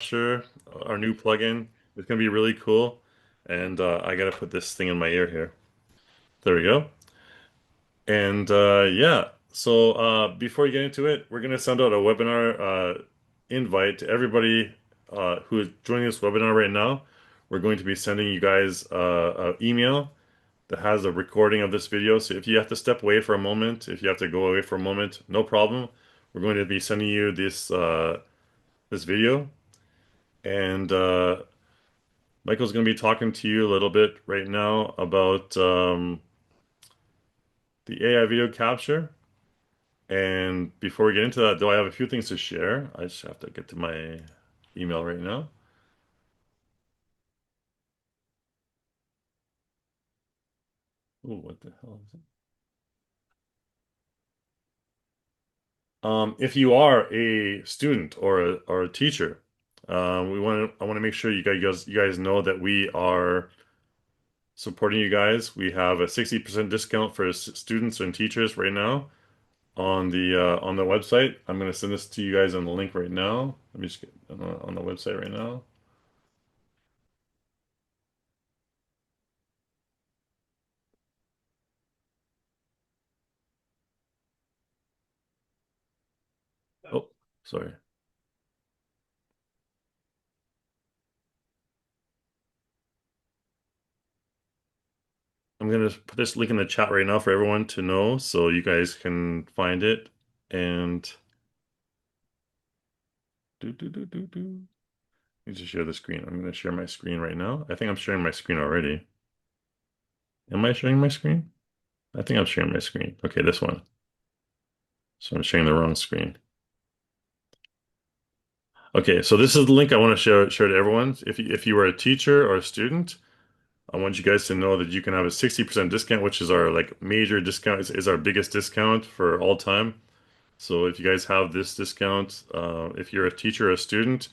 Capture, our new plugin. It's gonna be really cool. And I gotta put this thing in my ear here. There we go. And yeah, so before you get into it, we're gonna send out a webinar invite to everybody who is joining this webinar right now. We're going to be sending you guys an email that has a recording of this video. So if you have to step away for a moment, if you have to go away for a moment, no problem. We're going to be sending you this video, and Michael's going to be talking to you a little bit right now about the AI video capture. And before we get into that, though, I have a few things to share. I just have to get to my email right now. Oh, what the hell is it? If you are a student or a teacher, I want to make sure you guys know that we are supporting you guys. We have a 60% discount for students and teachers right now on the website. I'm going to send this to you guys on the link right now. Let me just get on the website right now. Oh, sorry. I'm going to put this link in the chat right now for everyone to know so you guys can find it and do. Let me just share the screen. I'm going to share my screen right now. I think I'm sharing my screen already. Am I sharing my screen? I think I'm sharing my screen. Okay, this one. So I'm sharing the wrong screen. Okay, so this is the link I want to share to everyone. If you are a teacher or a student, I want you guys to know that you can have a 60% discount, which is our like major discount, is our biggest discount for all time. So if you guys have this discount, if you're a teacher or a student,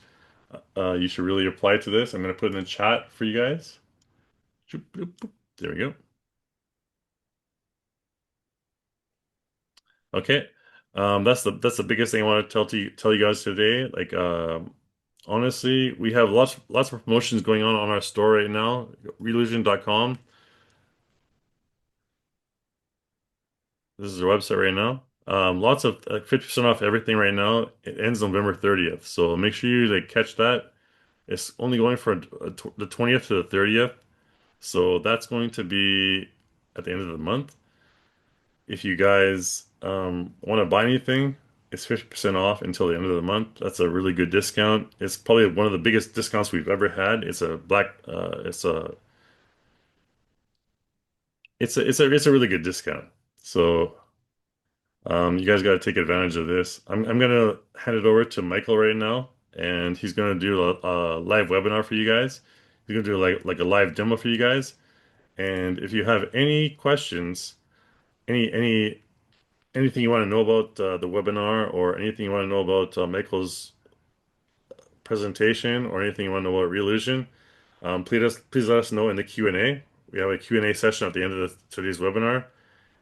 you should really apply to this. I'm going to put it in the chat for you guys. There we go. Okay. That's the biggest thing I want to tell you guys today. Like honestly, we have lots of promotions going on our store right now, relusion.com. This is our website right now. Lots of 50% off everything right now. It ends November 30th. So make sure you like catch that. It's only going for the 20th to the 30th. So that's going to be at the end of the month. If you guys want to buy anything, it's 50% off until the end of the month. That's a really good discount. It's probably one of the biggest discounts we've ever had. It's a really good discount. So you guys got to take advantage of this. I'm gonna hand it over to Michael right now, and he's gonna do a live webinar for you guys. He's gonna do like a live demo for you guys. And if you have any questions, any anything you want to know about the webinar or anything you want to know about Michael's presentation or anything you want to know about Reolution, please let us know in the Q&A. We have a Q&A session at the end of today's webinar.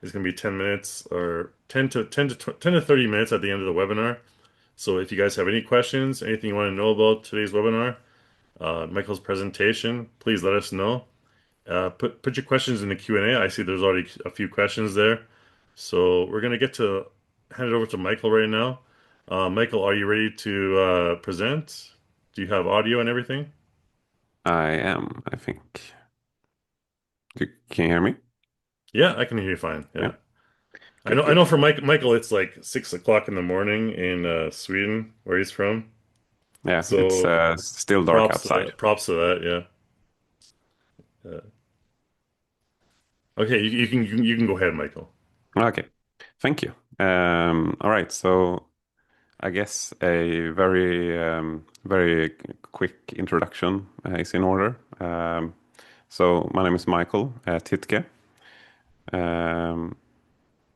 It's going to be 10 minutes or 10 to 30 minutes at the end of the webinar. So if you guys have any questions, anything you want to know about today's webinar, Michael's presentation, please let us know. Put your questions in the Q&A. I see there's already a few questions there. So we're gonna get to hand it over to Michael right now. Michael, are you ready to present? Do you have audio and everything? I am, I think. Can you hear me? Yeah, I can hear you fine. Yeah. Yeah. I Good, know I good. know for Michael it's like 6 o'clock in the morning in Sweden, where he's from. Yeah, it's So still dark outside. props to that, yeah. Okay, you can go ahead, Michael. Okay, thank you. All right, so I guess a very quick introduction is in order. So my name is Michael Tiedtke. Um,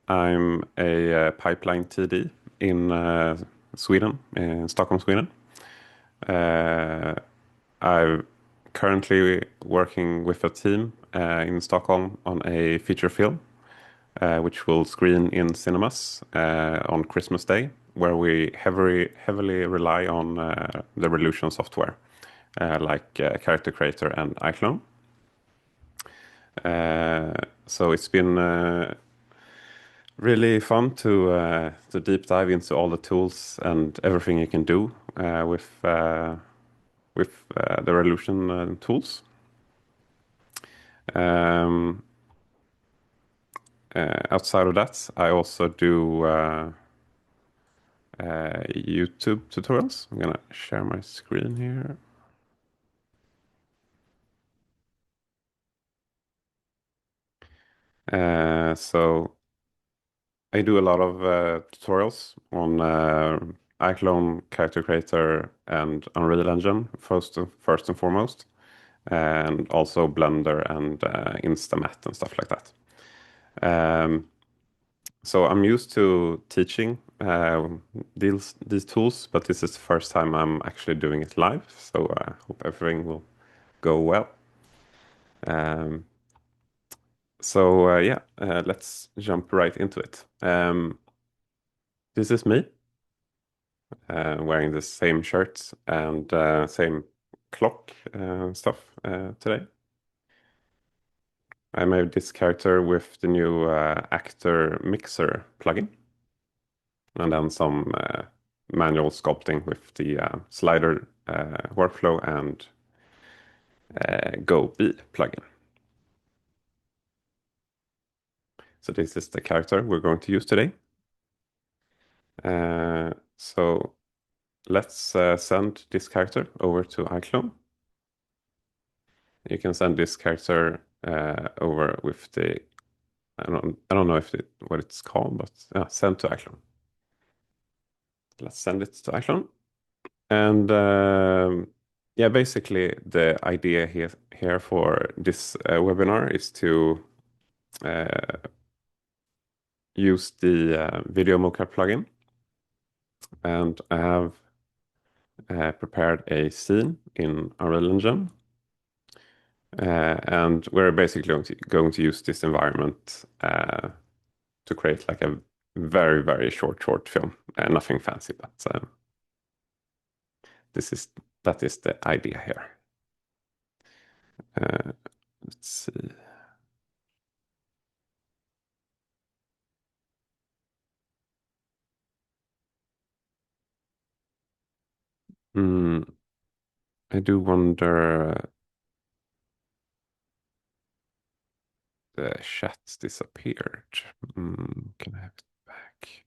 I'm a pipeline TD in Sweden, in Stockholm, Sweden. Uh, I'm currently working with a team in Stockholm on a feature film, which will screen in cinemas on Christmas Day where we heavily rely on the Revolution software, like Character Creator and iClone. So it's been really fun to deep dive into all the tools and everything you can do with the Revolution tools. Um, Outside of that, I also do YouTube tutorials. I'm gonna share my screen here. So I do a lot of tutorials on iClone, Character Creator, and Unreal Engine first and foremost, and also Blender and Instamat and stuff like that. Um, so I'm used to teaching these tools, but this is the first time I'm actually doing it live. So I hope everything will go well. Um, yeah, let's jump right into it. This is me wearing the same shirt and same clock stuff today. I made this character with the new Actor Mixer plugin, and then some manual sculpting with the slider workflow and Go B plugin. So this is the character we're going to use today. So let's send this character over to iClone. You can send this character over with the I don't know what it's called, but send to iClone. Let's send it to iClone. And yeah, basically the idea here for this webinar is to uh, use the Video Mocap plugin, and I have prepared a scene in Unreal Engine, and we're basically going to use this environment to create like a very short film. Nothing fancy, but this is that is the idea here. Let's see. Hmm, I do wonder. The chat disappeared. Can I have it back?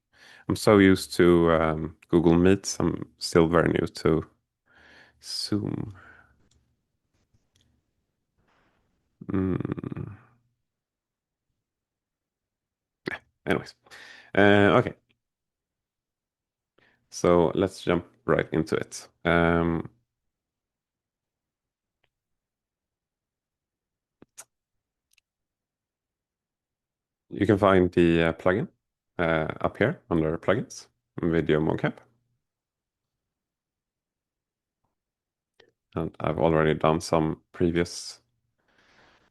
I'm so used to Google Meets. I'm still very new to Zoom. Mm, Anyways, okay. So let's jump right into it. You can find the plugin up here under plugins, Video Mocap. And I've already done some previous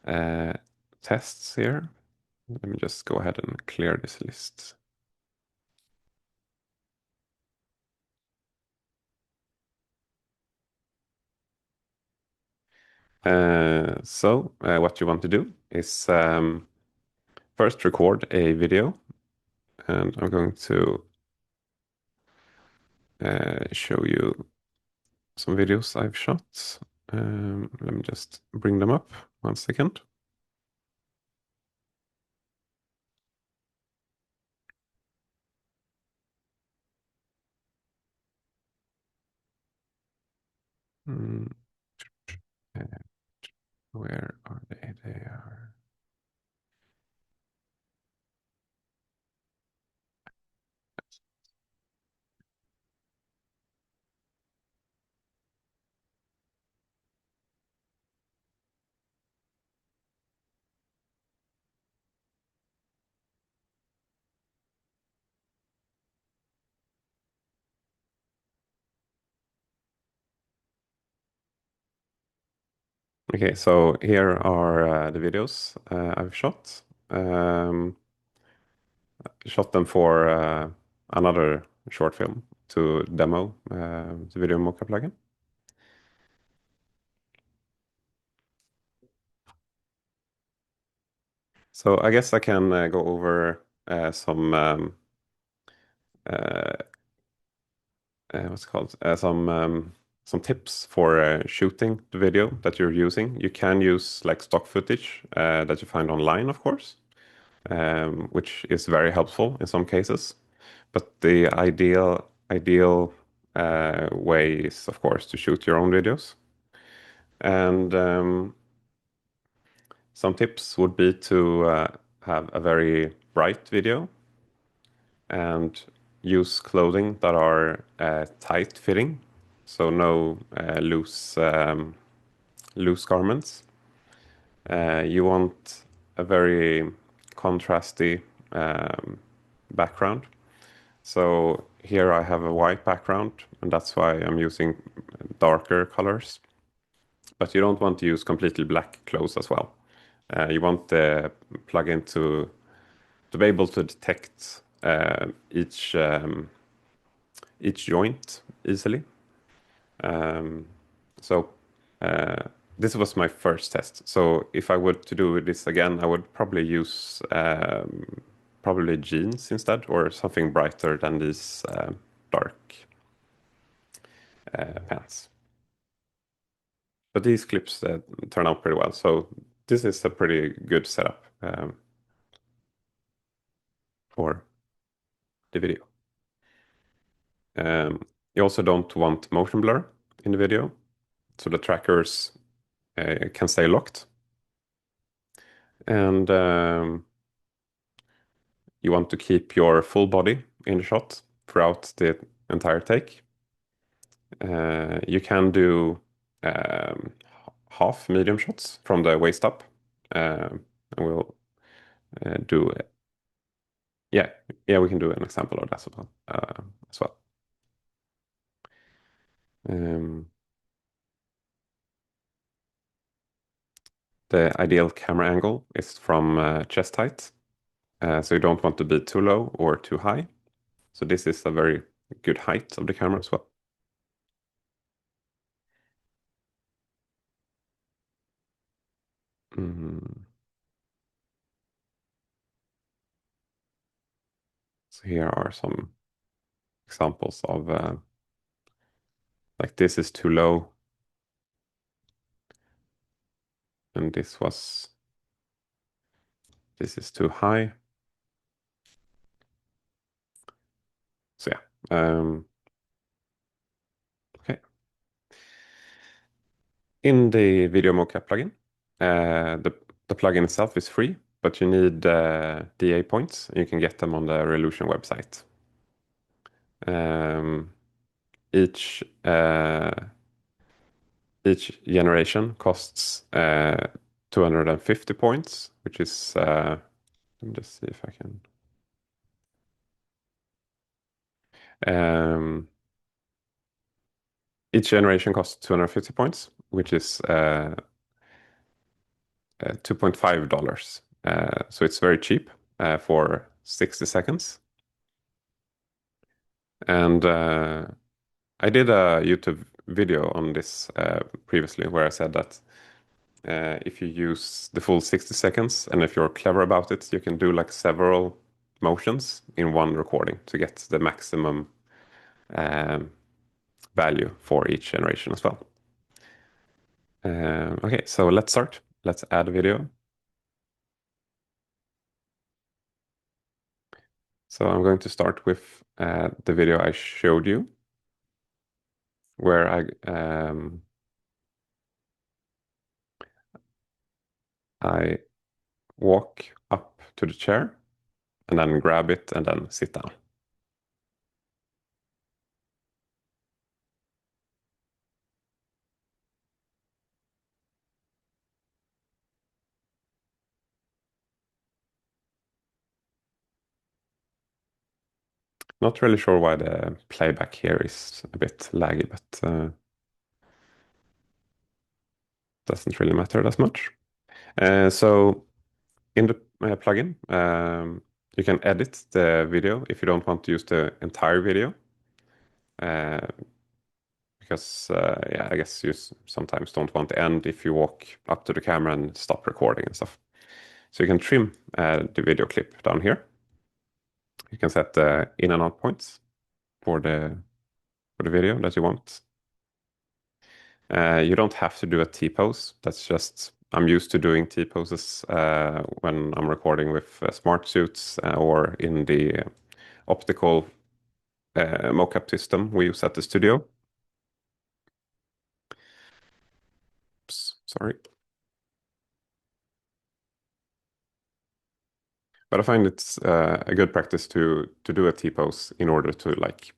uh, tests here. Let me just go ahead and clear this list. What you want to do is first record a video, and I'm going to show you some videos I've shot. Let me just bring them up 1 second. Mm, uh, where are they? They are. Okay, so here are the videos I've shot. Shot them for another short film to demo the Video Mocap plugin. So I guess I can go over uh, what's it called? Some tips for shooting the video that you're using. You can use like stock footage that you find online, of course, which is very helpful in some cases. But the ideal way is, of course, to shoot your own videos. And some tips would be to have a very bright video and use clothing that are tight fitting, so no loose garments. You want a very contrasty background. So here I have a white background, and that's why I'm using darker colors. But you don't want to use completely black clothes as well. You want the plugin to be able to detect each joint easily. Um, so this was my first test. So if I were to do this again, I would probably use probably jeans instead, or something brighter than these dark pants. But these clips turn out pretty well. So this is a pretty good setup for the video. You also don't want motion blur in the video, so the trackers can stay locked. And you want to keep your full body in the shot throughout the entire take. You can do um, half medium shots from the waist up. And we'll do, yeah, yeah, we can do an example of that as well. As well. Um, the ideal camera angle is from chest height. So you don't want to be too low or too high. So this is a very good height of the camera as well. Mm. So here are some examples of like this is too low, and this is too high. So yeah, okay. In the Video Mocap plugin, the plugin itself is free, but you need DA points, and you can get them on the Revolution website. Um, each each generation costs 250 points, which is let me just see if I can. Um, each generation costs 250 points, which is $2.5. So it's very cheap for 60 seconds. And I did a YouTube video on this previously where I said that if you use the full 60 seconds and if you're clever about it, you can do like several motions in one recording to get the maximum um, value for each generation as well. Okay, so let's start. Let's add a video. So I'm going to start with the video I showed you, where I walk up to the chair and then grab it and then sit down. Not really sure why the playback here is a bit laggy, but doesn't really matter that much. So in the plugin, You can edit the video if you don't want to use the entire video. Uh, because yeah, I guess you sometimes don't want the end if you walk up to the camera and stop recording and stuff. So you can trim the video clip down here. You can set the in and out points for the video that you want. You don't have to do a T-pose. That's just I'm used to doing T-poses when I'm recording with smart suits or in the optical mocap system we use at the studio. Oops, sorry. But I find it's a good practice to do a T-pose in order to like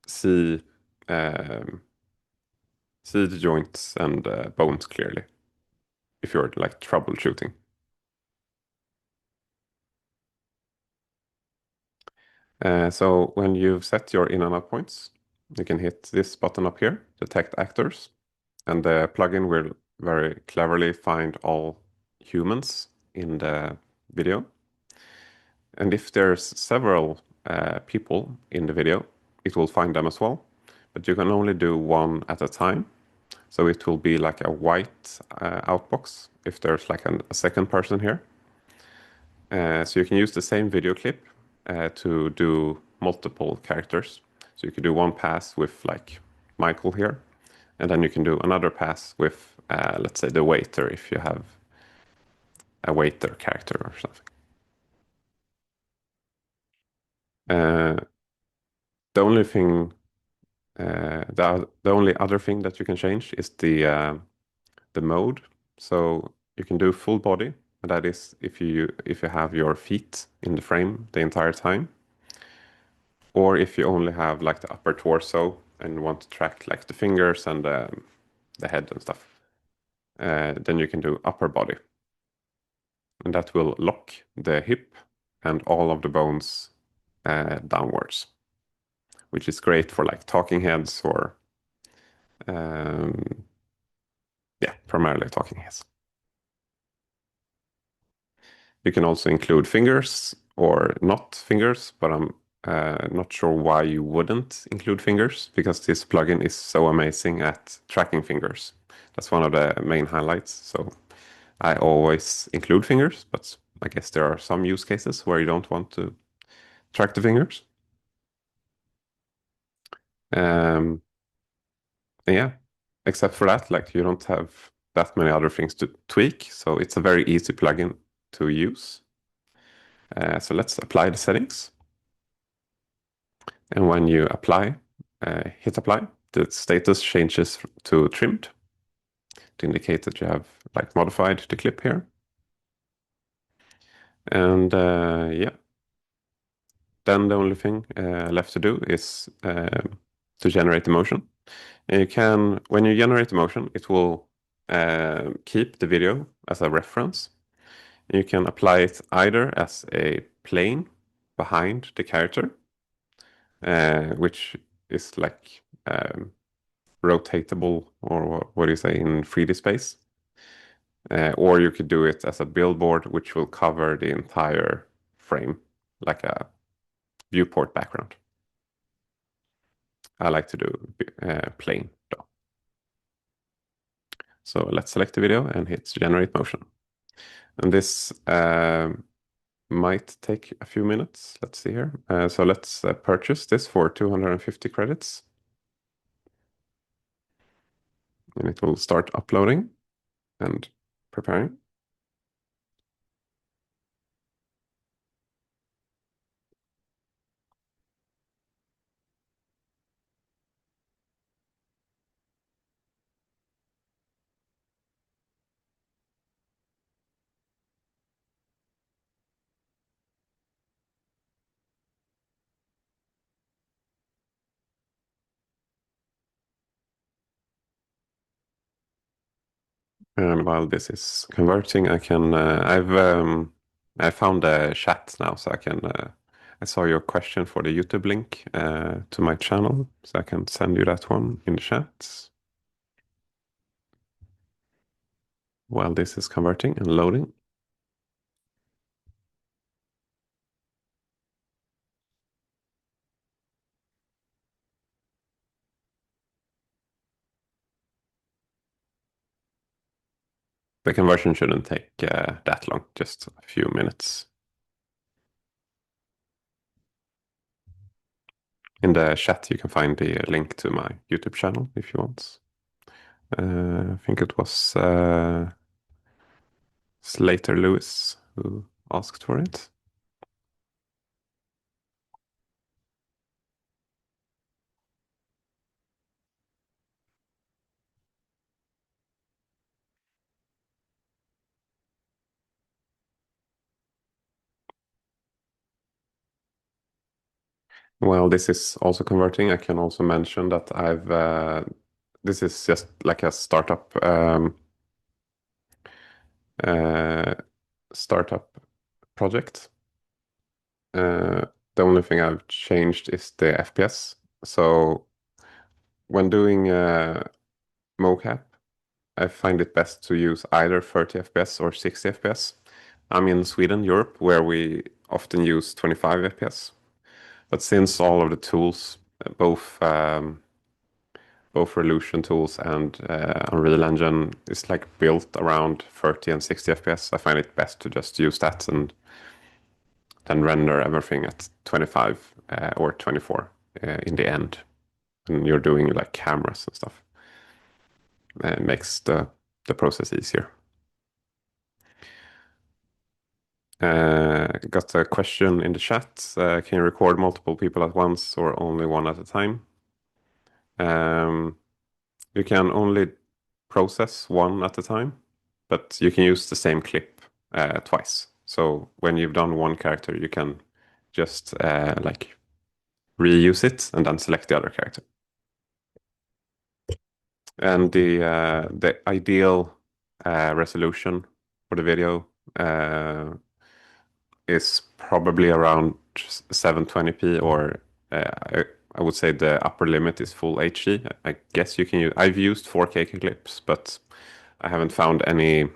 see um, see the joints and bones clearly if you're like troubleshooting. So when you've set your in and out points, you can hit this button up here, detect actors, and the plugin will very cleverly find all humans in the video. And if there's several people in the video, it will find them as well. But you can only do one at a time. So it will be like a white outbox if there's like a second person here. So you can use the same video clip to do multiple characters. So you could do one pass with like Michael here, and then you can do another pass with, let's say, the waiter if you have a waiter character or something. Uh, the only thing, the only other thing that you can change is the mode. So you can do full body, and that is if you have your feet in the frame the entire time. Or if you only have like the upper torso and want to track like the fingers and the head and stuff, then you can do upper body. And that will lock the hip and all of the bones downwards, which is great for like talking heads or, um, yeah, primarily talking heads. You can also include fingers or not fingers, but I'm not sure why you wouldn't include fingers because this plugin is so amazing at tracking fingers. That's one of the main highlights. So I always include fingers, but I guess there are some use cases where you don't want to track the fingers. Um, and yeah, except for that, like you don't have that many other things to tweak. So it's a very easy plugin to use. So let's apply the settings. And when you apply, hit apply, the status changes to trimmed to indicate that you have like modified the clip here. And yeah, then the only thing left to do is to generate the motion. And you can, when you generate the motion, it will keep the video as a reference. You can apply it either as a plane behind the character, which is like rotatable, or what do you say, in 3D space. Or you could do it as a billboard, which will cover the entire frame, like a viewport background. I like to do plain though. So let's select the video and hit generate motion. And this might take a few minutes. Let's see here. So let's purchase this for 250 credits. And it will start uploading and preparing. And while this is converting, I can I found a chat now, so I can I saw your question for the YouTube link to my channel, so I can send you that one in the chat while this is converting and loading. The conversion shouldn't take that long, just a few minutes. In the chat, you can find the link to my YouTube channel if you want. I think it was Slater Lewis who asked for it. Well, this is also converting. I can also mention that this is just like a uh, startup project. Uh, the only thing I've changed is the FPS. So when doing mocap, I find it best to use either 30 FPS or 60 FPS. I'm in Sweden, Europe, where we often use 25 FPS. But since all of the tools, both Revolution tools and Unreal Engine is like built around 30 and 60 FPS, I find it best to just use that and then render everything at 25 or 24 in the end. And you're doing like cameras and stuff. It makes the process easier. Got a question in the chat. Can you record multiple people at once or only one at a time? You can only process one at a time, but you can use the same clip twice. So when you've done one character, you can just like reuse it and then select the other character. And the ideal resolution for the video is probably around 720p or I would say the upper limit is full HD. I guess you can use. I've used 4K clips, but I haven't found any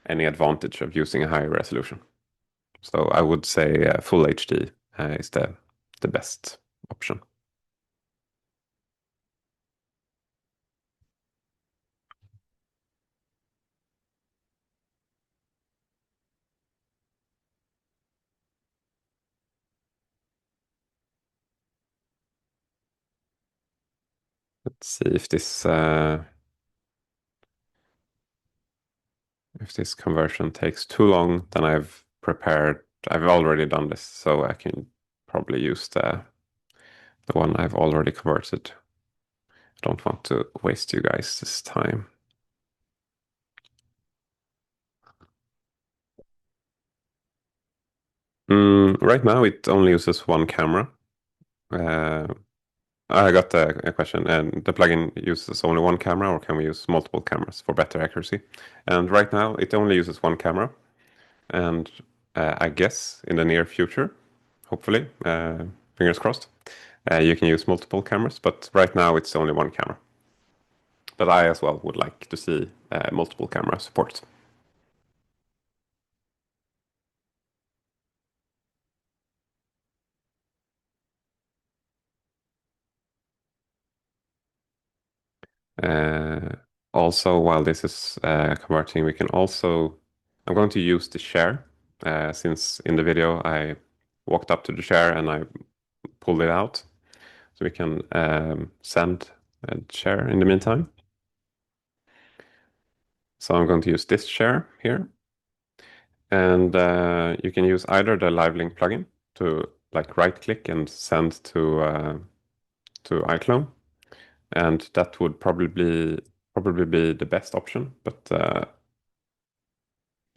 advantage of using a higher resolution. So I would say full HD is the best option. Let's see if this conversion takes too long, then I've already done this, so I can probably use the one I've already converted. I don't want to waste you guys this time. Right now, it only uses one camera. Uh, I got a question, and the plugin uses only one camera, or can we use multiple cameras for better accuracy? And right now, it only uses one camera, and I guess in the near future, hopefully, fingers crossed, you can use multiple cameras, but right now it's only one camera. But I as well would like to see multiple camera support. Uh, Also, while this is converting, I'm going to use the share, since in the video I walked up to the share and I pulled it out. So we can send a share in the meantime. So I'm going to use this share here. And you can use either the Live Link plugin to like right click and send to iClone. And that would probably be the best option, but to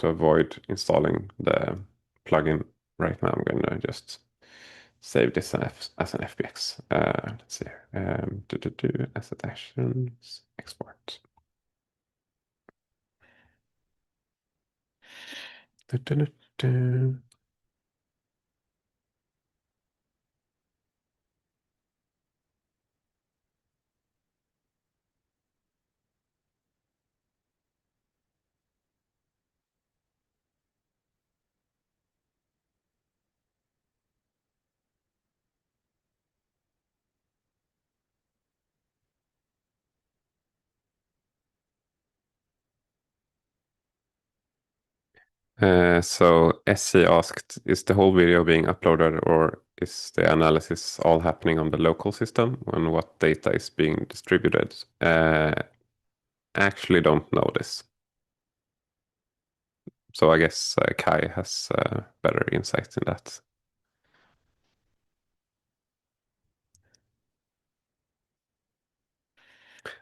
avoid installing the plugin right now, I'm going to just save this as an FBX. Let's see. Asset actions, export. Du, du, du, du. So SC asked, is the whole video being uploaded or is the analysis all happening on the local system and what data is being distributed? Actually don't know this. So I guess Kai has better insight in that.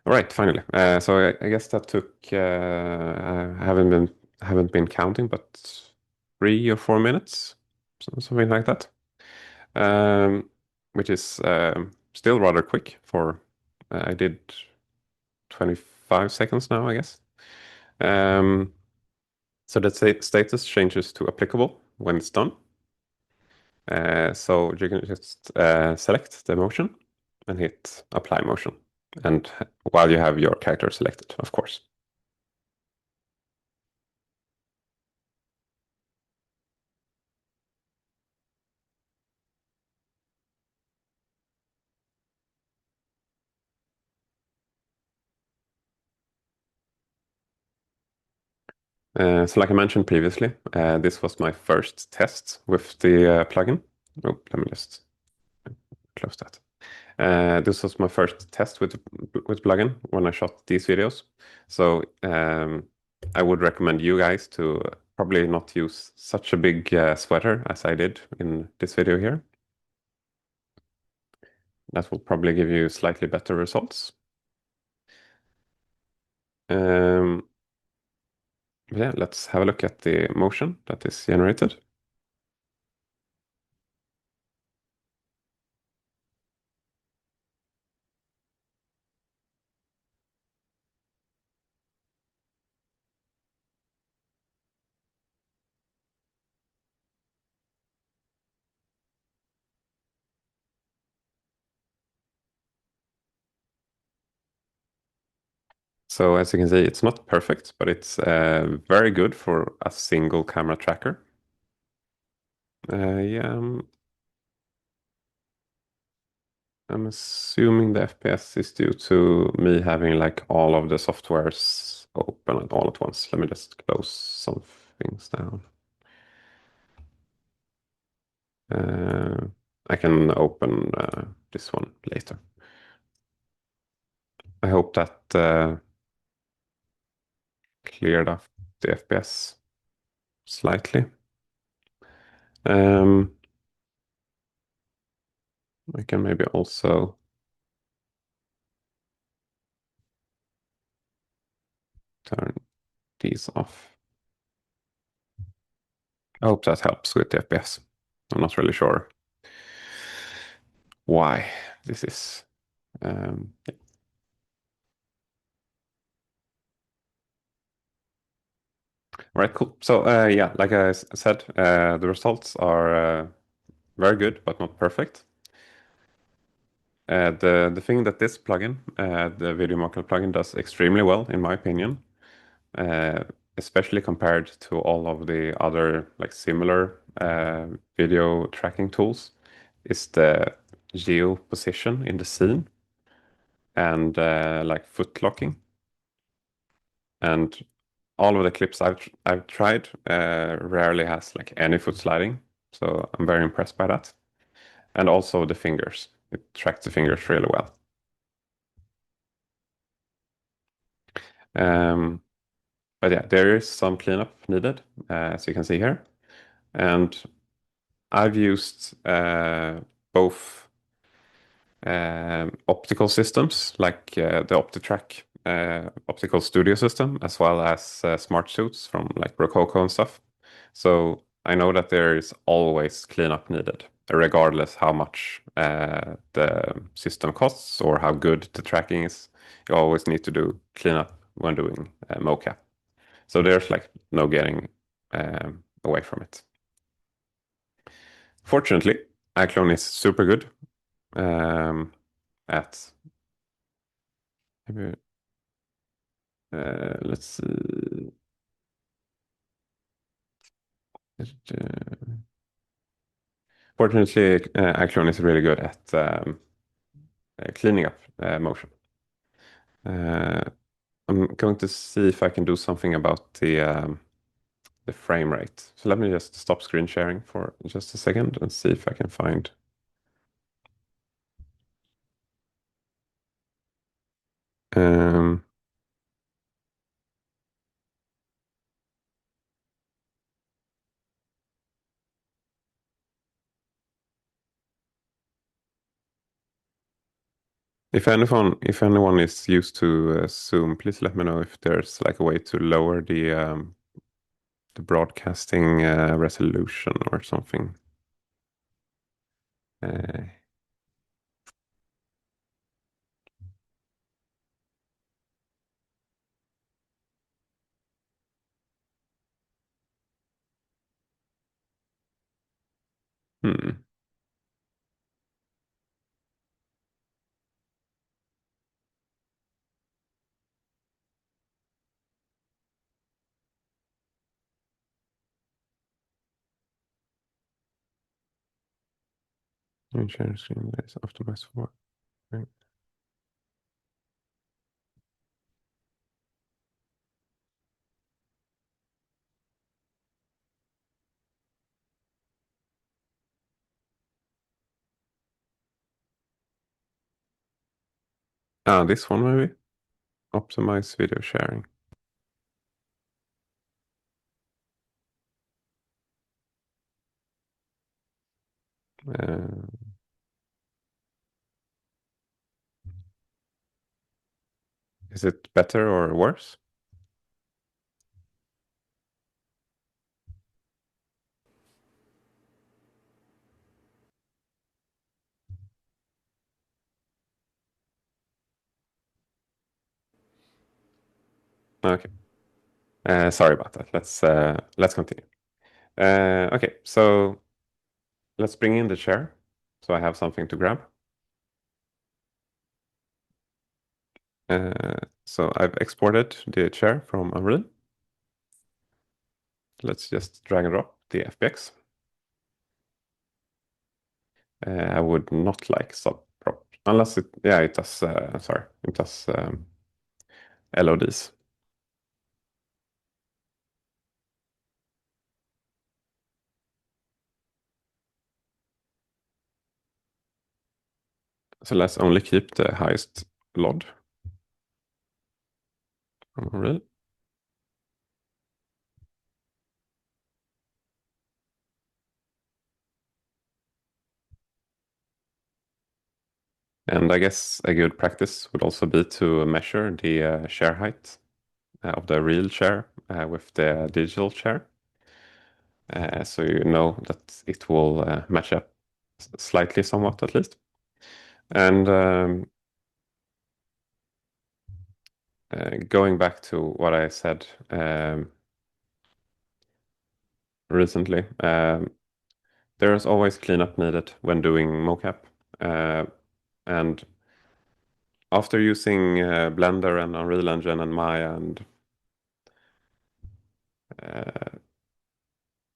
All right, finally. So I guess that took I haven't been counting, but 3 or 4 minutes, something like that. Um, which is still rather quick for I did 25 seconds now, I guess. Um, so the status changes to applicable when it's done. So you can just select the motion and hit apply motion. And while you have your character selected, of course. So like I mentioned previously, this was my first test with the plugin. Oh, let me just close that. This was my first test with plugin when I shot these videos. So I would recommend you guys to probably not use such a big sweater as I did in this video here. That will probably give you slightly better results. Um, yeah, let's have a look at the motion that is generated. So as you can see, it's not perfect, but it's very good for a single camera tracker. Yeah, I'm assuming the FPS is due to me having like all of the softwares open all at once. Let me just close some things down. Uh, I can open this one later. I hope that cleared up the FPS slightly. Um, I can maybe also turn these off. I hope that helps with the FPS. I'm not really sure why this is. Yeah. All right, cool. So yeah, like I said, the results are very good, but not perfect. The thing that this plugin, the Video Mocap plugin, does extremely well, in my opinion, uh, especially compared to all of the other like similar video tracking tools, is the geo position in the scene and like foot locking. And all of the clips I've tried rarely has like any foot sliding, so I'm very impressed by that. And also the fingers. It tracks the fingers really well. Um, but yeah, there is some cleanup needed, as you can see here. And I've used both optical systems like the OptiTrack optical studio system, as well as smart suits from like Rococo and stuff. So I know that there is always cleanup needed, regardless how much the system costs or how good the tracking is. You always need to do cleanup when doing mocap. So there's like no getting away from it. Fortunately, iClone is super good um, at let's see. Fortunately, iClone is really good at cleaning up motion. Uh, I'm going to see if I can do something about the the frame rate. So let me just stop screen sharing for just a second and see if I can find. Um, if anyone is used to Zoom, please let me know if there's like a way to lower the broadcasting resolution or something. Uh, hmm. Share screen is optimized for. Right. Ah, this one maybe. Optimize video sharing. Uh, is it better or worse? Okay. Sorry about that. Let's continue. Okay, so let's bring in the chair. So I have something to grab. So I've exported the chair from Unreal. Let's just drag and drop the FBX. I would not like subprop unless it does. Sorry, it does LODs. So let's only keep the highest LOD from Unreal. And I guess a good practice would also be to measure the share height of the real chair with the digital chair. So you know that it will match up slightly, somewhat at least. And going back to what I said recently, there is always cleanup needed when doing mocap. Uh, and after using Blender and Unreal Engine and Maya uh,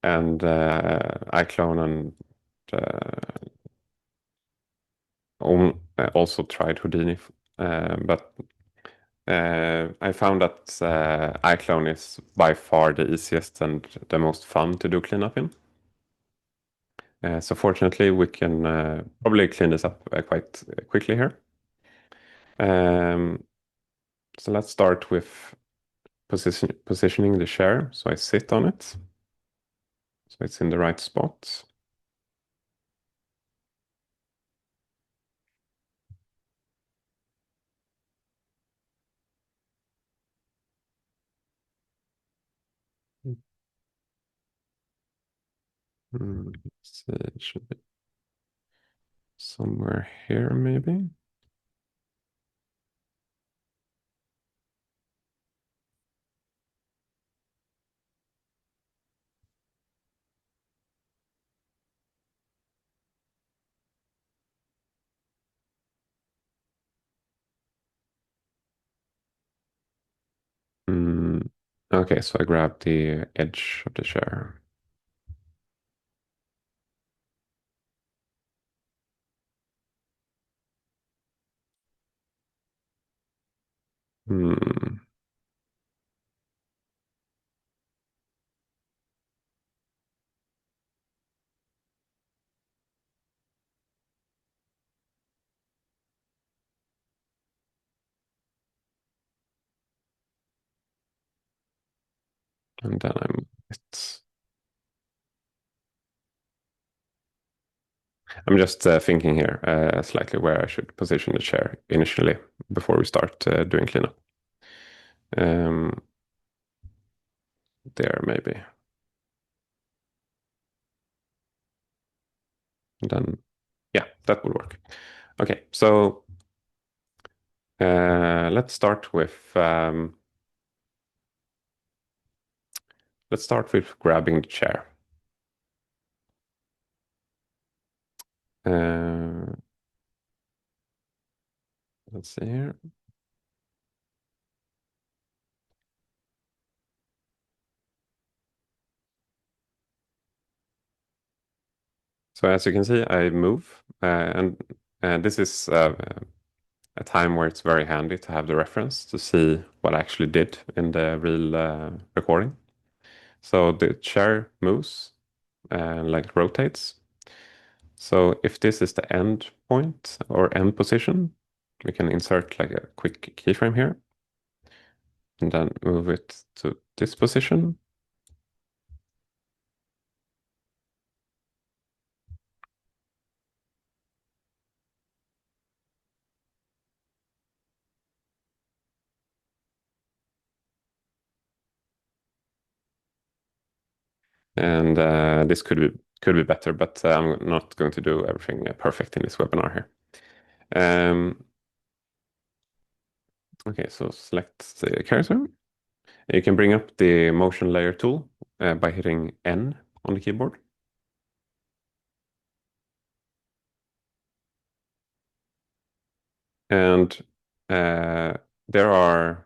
and iClone and also tried Houdini, but I found that iClone is by far the easiest and the most fun to do cleanup in. So fortunately, we can probably clean this up quite quickly here. Um, so let's start with positioning the chair. So I sit on it, so it's in the right spot. Let's see, it should be somewhere here, maybe. Mm, okay, so I grab the edge of the chair. Hmm. And then I'm just thinking here slightly where I should position the chair initially before we start doing cleanup. Um, there maybe. And then, yeah, that would work. Okay, so let's start with grabbing the chair. Uh, let's see here. So as you can see, I move, and this is a time where it's very handy to have the reference to see what I actually did in the real recording. So the chair moves and like rotates. So if this is the end point or end position, we can insert like a quick keyframe here and then move it to this position. And this could be better, but I'm not going to do everything perfect in this webinar here. Okay, so select the character. You can bring up the motion layer tool by hitting N on the keyboard. And there are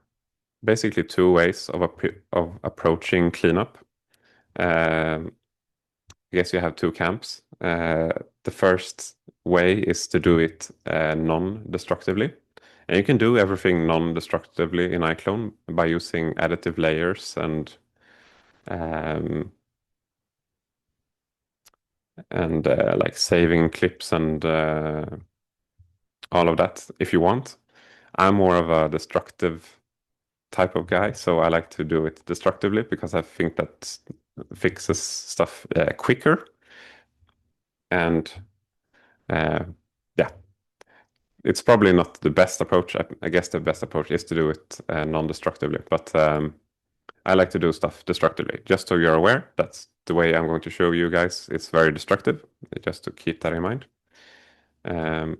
basically two ways of approaching cleanup. Um, I guess you have two camps. The first way is to do it non-destructively. And you can do everything non-destructively in iClone by using additive layers um, and like saving clips and all of that if you want. I'm more of a destructive type of guy, so I like to do it destructively because I think that fixes stuff quicker. And uh, yeah, it's probably not the best approach. I guess the best approach is to do it non-destructively, but I like to do stuff destructively. Just so you're aware, that's the way I'm going to show you guys. It's very destructive, just to keep that in mind. Um,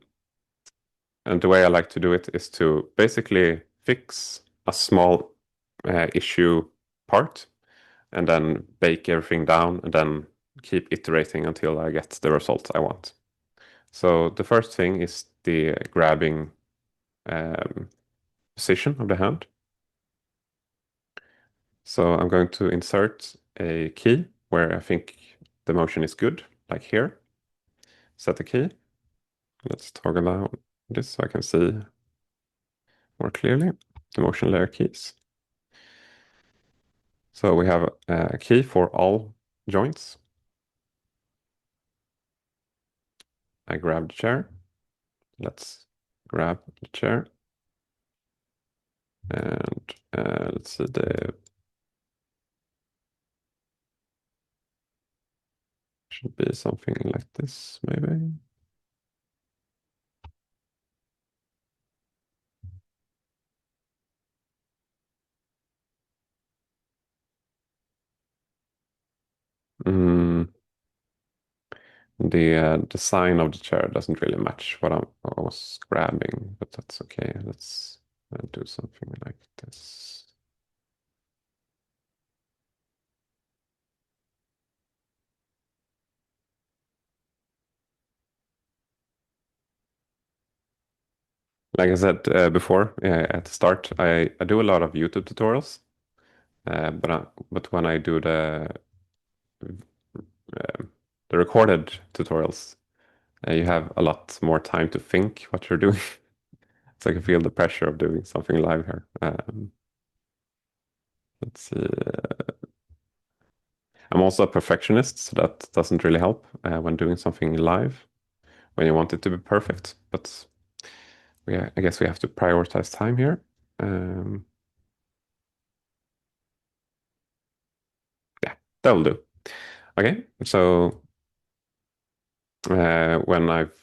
and the way I like to do it is to basically fix a small issue part and then bake everything down and then keep iterating until I get the result I want. So the first thing is the grabbing um, position of the hand. So I'm going to insert a key where I think the motion is good, like here. Set the key. Let's toggle down this so I can see more clearly the motion layer keys. So we have a key for all joints. I grab the chair. Let's grab the chair. And let's see, the should be something like this, maybe. Mm, the design of the chair doesn't really match what I was grabbing, but that's okay. Let's do something like this. Like I said before, at the start, I do a lot of YouTube tutorials, but when I do uh, the recorded tutorials, you have a lot more time to think what you're doing. So I can feel the pressure of doing something live here. Let's see. I'm also a perfectionist, so that doesn't really help when doing something live, when you want it to be perfect. But I guess we have to prioritize time here. Um, That will do. Okay, so when I've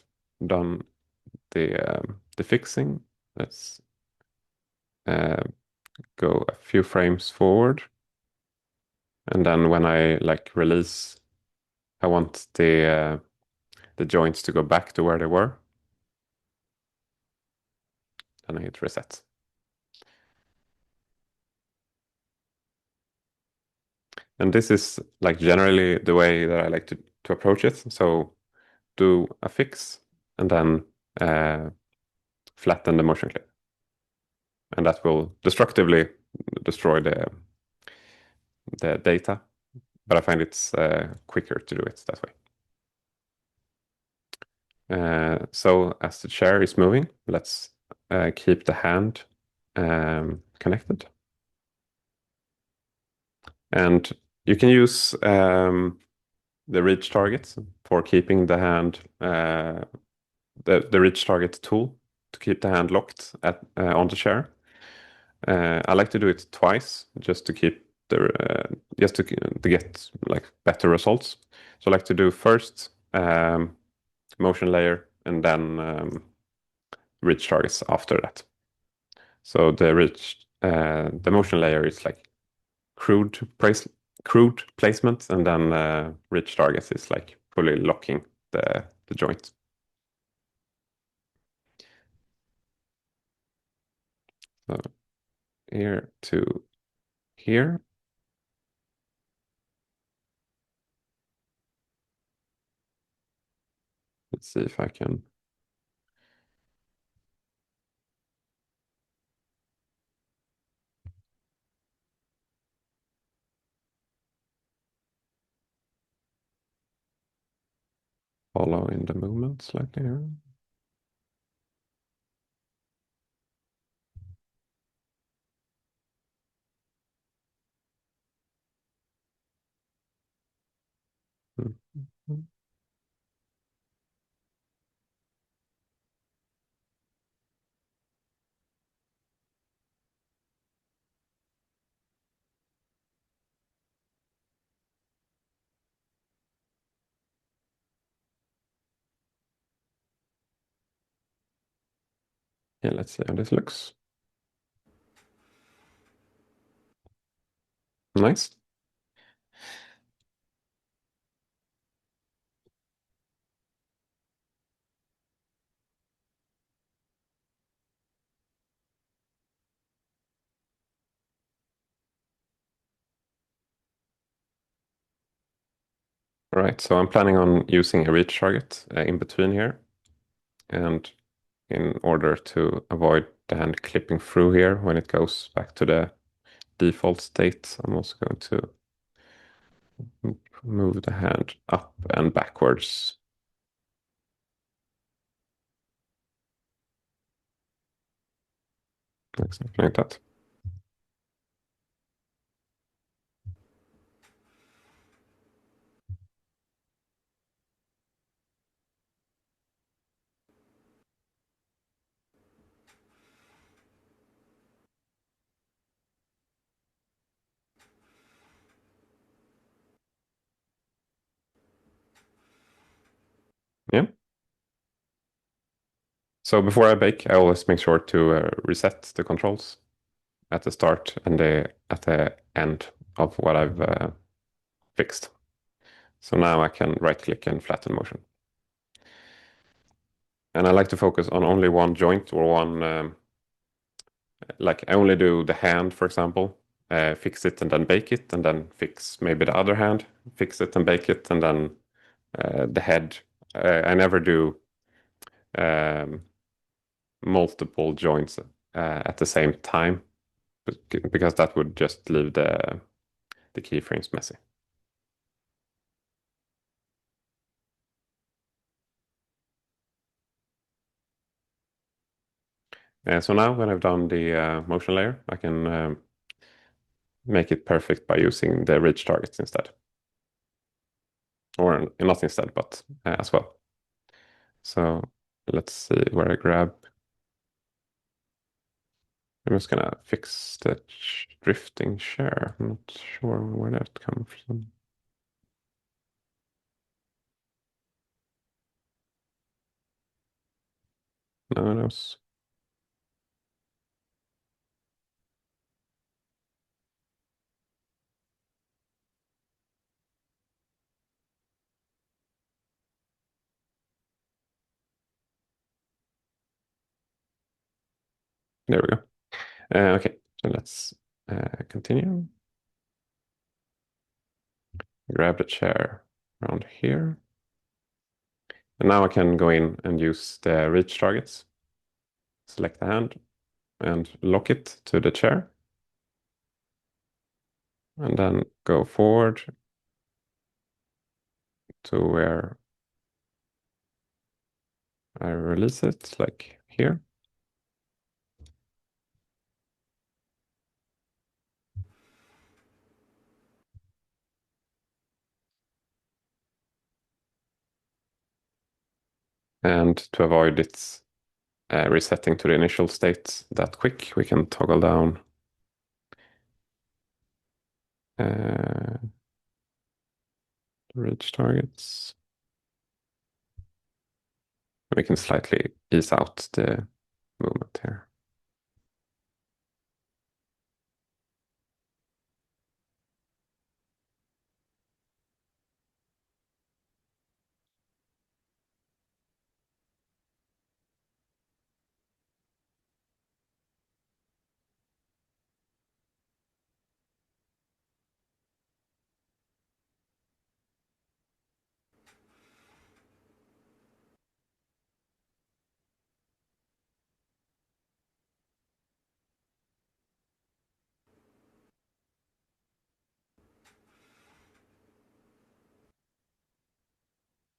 done the fixing, let's uh, go a few frames forward, and then when I like release, I want the joints to go back to where they were. Then I hit reset. And this is like generally the way that I like to approach it. So do a fix and then uh, flatten the motion clip. And that will destructively destroy the data. But I find it's quicker to do it that way. So as the chair is moving, let's keep the hand connected. And you can use the reach targets for keeping the hand, the reach target tool to keep the hand locked on the chair. I like to do it twice just to keep just to get like better results. So I like to do first motion layer and then reach targets after that. So the motion layer is like crude place crude placement, and then reach targets is like fully locking the joint. So here to here. Let's see if I can follow in the movement slightly here. Mhm. Yeah, let's see how this looks. Nice. All right, so I'm planning on using a reach target in between here. And in order to avoid the hand clipping through here when it goes back to the default state, I'm also going to move the hand up and backwards. Exactly like that. Yeah. So before I bake, I always make sure to reset the controls at the start and at the end of what I've fixed. So now I can right click and flatten motion. And I like to focus on only one joint or one, like I only do the hand, for example, fix it and then bake it, and then fix maybe the other hand, fix it and bake it, and then the head. I never do um, multiple joints at the same time because that would just leave the keyframes messy. So now when I've done the motion layer, I can make it perfect by using the ridge targets instead. Or not instead, but as well. So let's see where I grab. I'm just gonna fix the drifting share. I'm not sure where that comes from. No one knows. There we go. Okay, so let's continue. Grab the chair around here. And now I can go in and use the reach targets. Select the hand and lock it to the chair. And then go forward to where I release it, like here. And to avoid its resetting to the initial state that quick, we can toggle down reach targets. We can slightly ease out the movement here.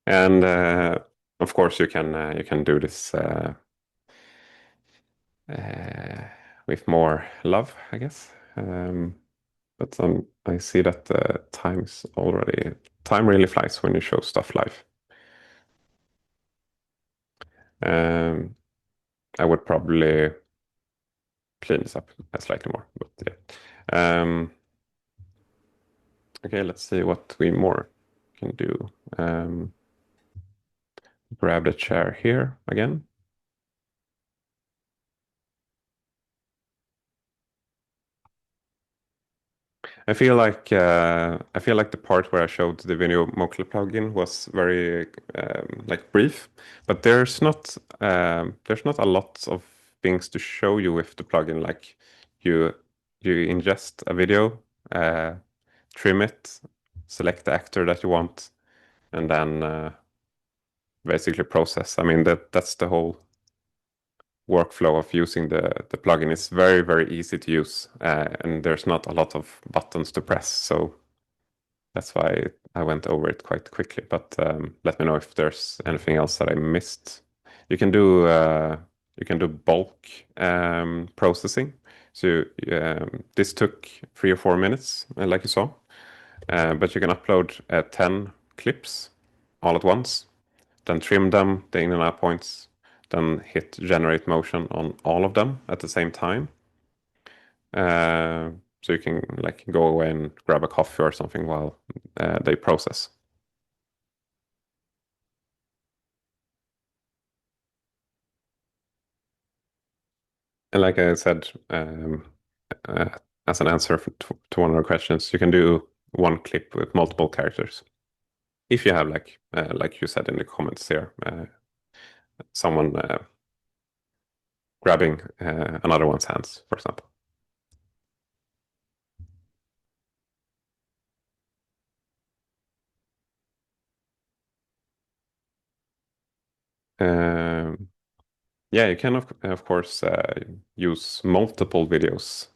And of course, you can do this uh, with more love, I guess. But I see that time really flies when you show stuff live. Um, I would probably clean this up slightly more, but yeah. Okay, let's see what we more can do. Grab the chair here again. I feel like the part where I showed the video Mocap plugin was very like brief, but there's not a lot of things to show you with the plugin. Like you you ingest a video, uh, trim it, select the actor that you want, and then basically process. I mean that's the whole workflow of using the plugin. It's very easy to use, and there's not a lot of buttons to press. So that's why I went over it quite quickly. But let me know if there's anything else that I missed. You can do bulk processing. So this took 3 or 4 minutes, like you saw. But you can upload 10 clips all at once, then trim them, the in and out points, then hit generate motion on all of them at the same time. Uh, so you can like go away and grab a coffee or something while they process. And like I said, uh, as an answer to one of the questions, you can do one clip with multiple characters. If you have like you said in the comments here, someone grabbing another one's hands, for example. Um, Yeah, you can of course use multiple videos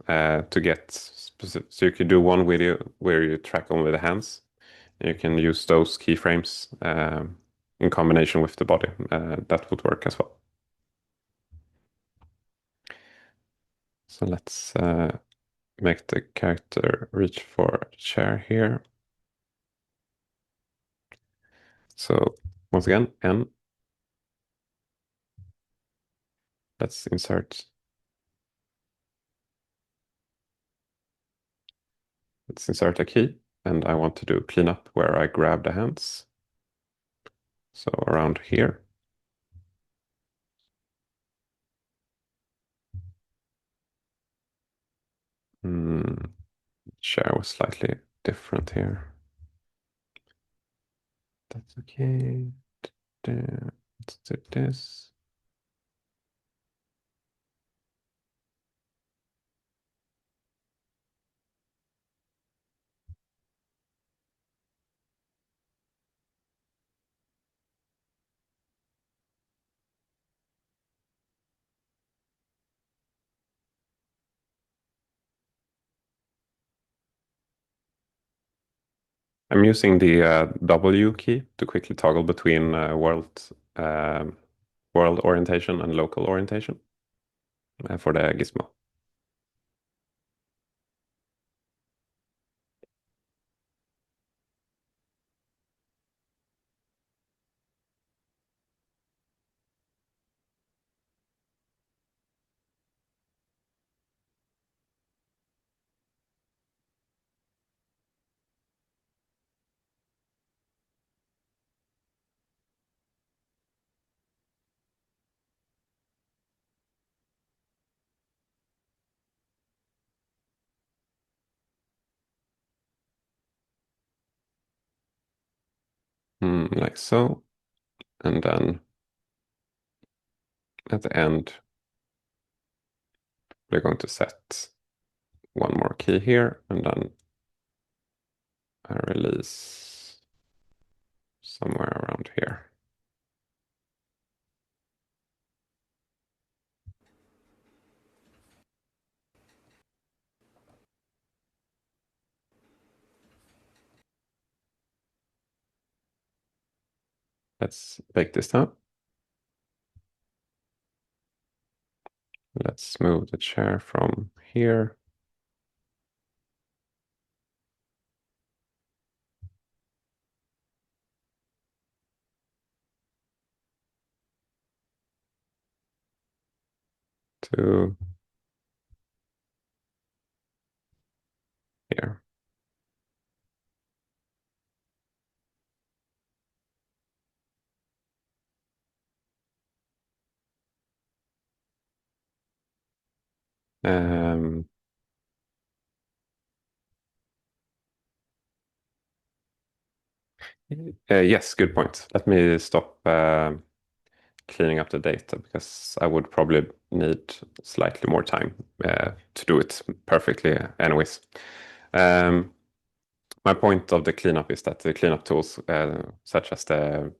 to get specific. So you could do one video where you track only the hands. You can use those keyframes in combination with the body. That would work as well. So let's make the character reach for a chair here. So once again, N. Let's insert. Let's insert a key, and I want to do cleanup where I grab the hands. So around here. Hmm. Share was slightly different here. That's okay. Let's do this. I'm using the W key to quickly toggle between um, world orientation and local orientation for the gizmo. Like so. And then at the end, we're going to set one more key here and then a release somewhere around here. Let's bake this down. Let's move the chair from here to here. Um, yes, good point. Let me stop cleaning up the data because I would probably need slightly more time to do it perfectly anyways. Um, my point of the cleanup is that the cleanup tools, such as the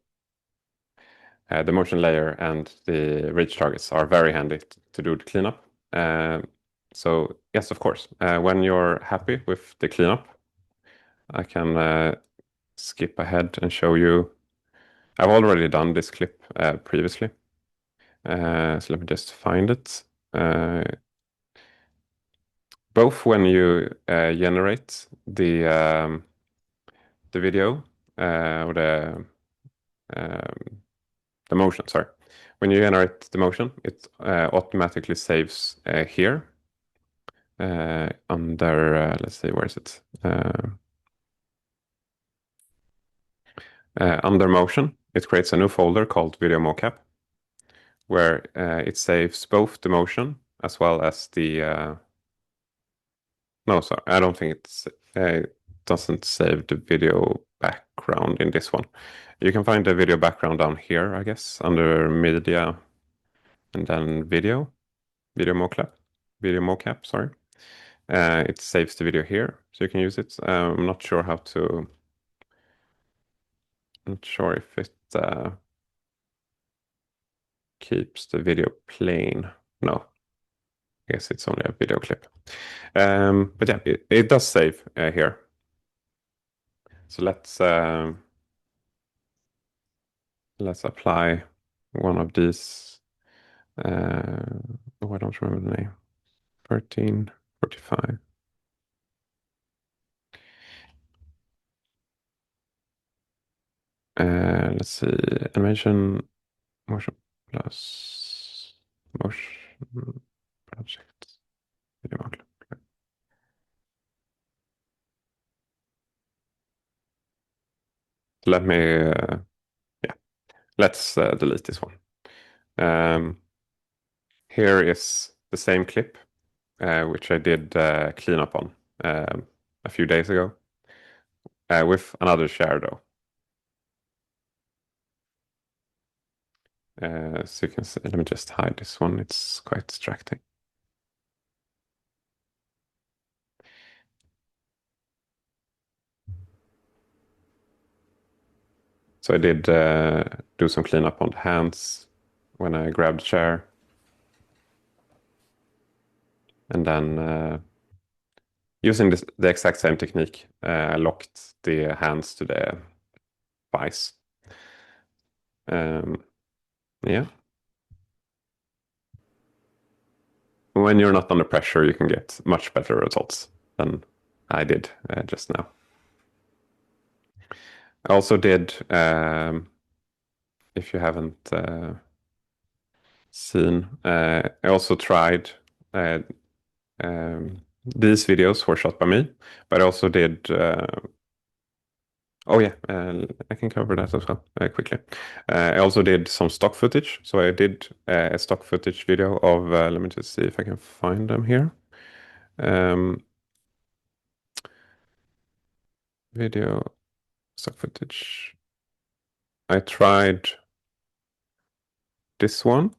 motion layer and the ridge targets, are very handy to do the cleanup. So yes, of course, when you're happy with the cleanup, I can skip ahead and show you. I've already done this clip previously. So let me just find it. Uh, both when you generate the video or um, the motion, sorry. When you generate the motion, it automatically saves here under, let's see, where is it? Under motion, it creates a new folder called Video Mocap, where it saves both the motion as well as no, sorry, I don't think it doesn't save the video background in this one. You can find the video background down here, I guess, under media and then video mocap, sorry. It saves the video here, so you can use it. I'm not sure not sure if it keeps the video plain. No, I guess it's only a video clip. But yeah, it does save here. So let's apply one of these. Oh, I don't remember the name. 1345. Let's see. Animation, motion plus motion project. Video outlook. Let me, yeah, let's delete this one. Here is the same clip which I did clean up on a few days ago with another share though. So you can see, let me just hide this one. It's quite distracting. So I did do some cleanup on the hands when I grabbed the chair. And then using the exact same technique, I locked the hands to the thighs. Um, yeah. When you're not under pressure, you can get much better results than I did just now. I also did, if you haven't seen, I also tried uh, these videos were shot by me, but I also did. Oh yeah, I can cover that as well quickly. I also did some stock footage. So I did a stock footage video of. Let me just see if I can find them here. Um, video stock footage. I tried this one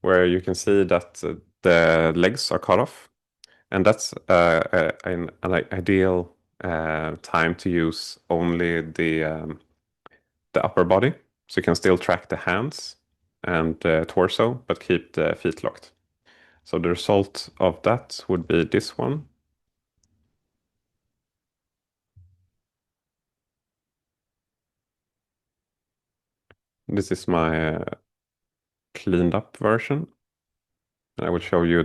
where you can see that the legs are cut off, and that's an ideal time to use only the upper body, so you can still track the hands and torso, but keep the feet locked. So the result of that would be this one. This is my cleaned up version. I will show you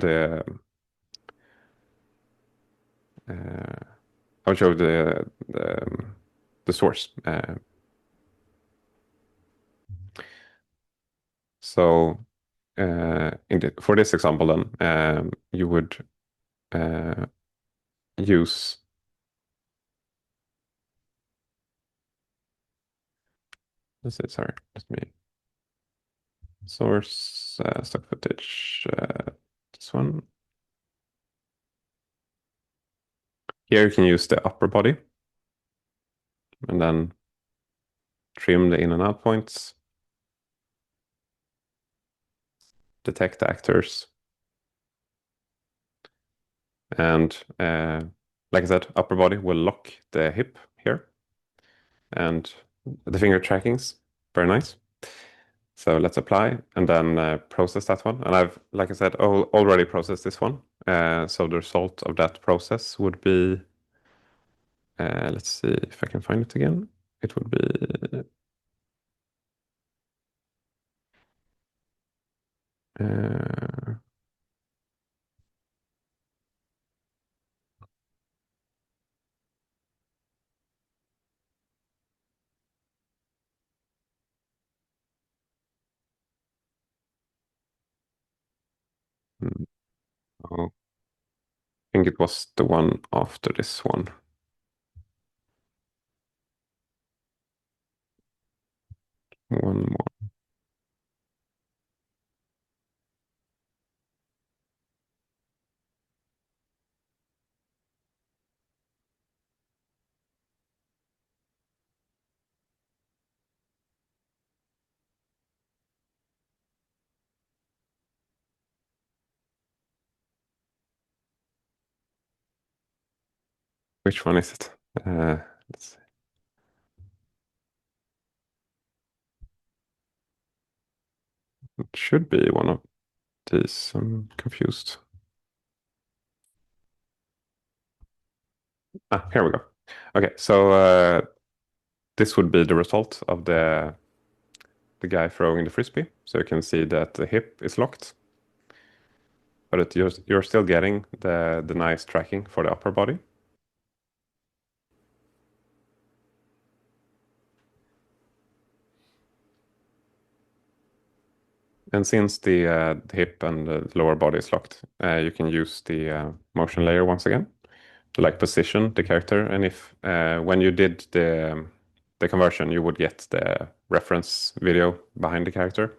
I will show you the source. So for this example, then you would uh, use. Let's see, sorry, let me source stock footage. This one. Here you can use the upper body and then trim the in and out points, detect the actors, and like I said, upper body will lock the hip here, and the finger trackings, very nice. So let's apply and then process that one. And I've, like I said, already processed this one. So the result of that process would be, let's see if I can find it again. It would be uh, hmm, oh, I think it was the one after this one. One more. Which one is it? Let's see. It should be one of these. I'm confused. Here we go. Okay, so this would be the result of the guy throwing the frisbee. So you can see that the hip is locked, but you're still getting the nice tracking for the upper body. And since the hip and the lower body is locked, you can use the motion layer once again to like position the character. And if when you did the conversion, you would get the reference video behind the character.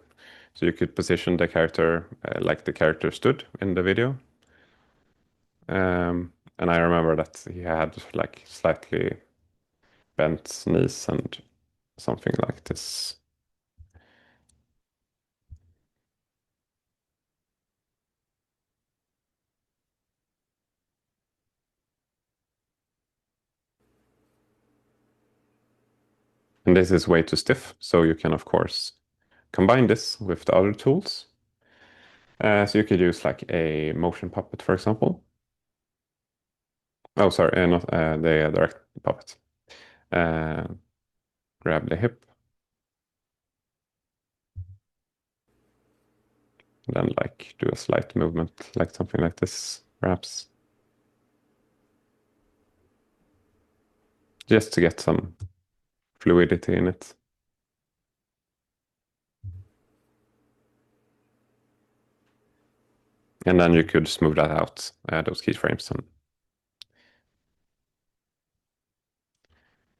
So you could position the character like the character stood in the video. And I remember that he had like slightly bent knees and something like this. And this is way too stiff, so you can of course combine this with the other tools. So you could use like a motion puppet, for example. Oh, sorry, not the direct puppet. Uh, Grab the hip, then like do a slight movement, like something like this, perhaps, just to get some fluidity in it. And then you could smooth that out, those keyframes,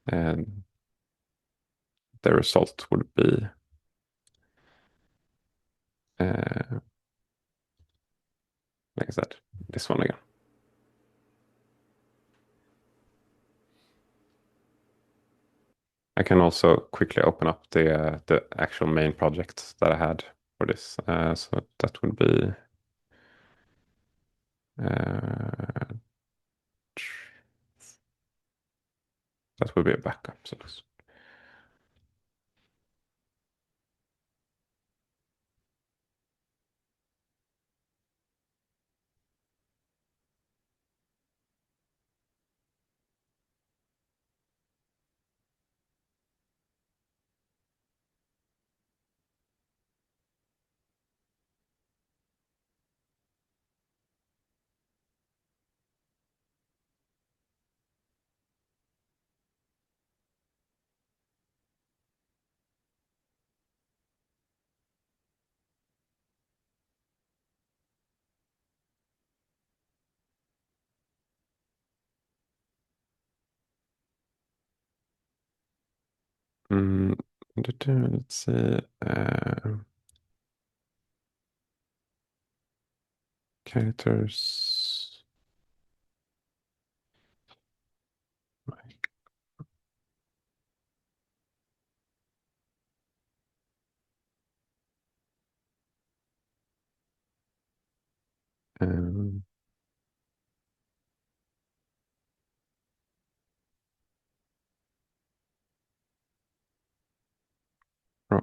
and the result would be like I said, this one again. I can also quickly open up the actual main project that I had for this. So that would be uh, that would be a backup. So mm, let's see. Characters. Um, oh,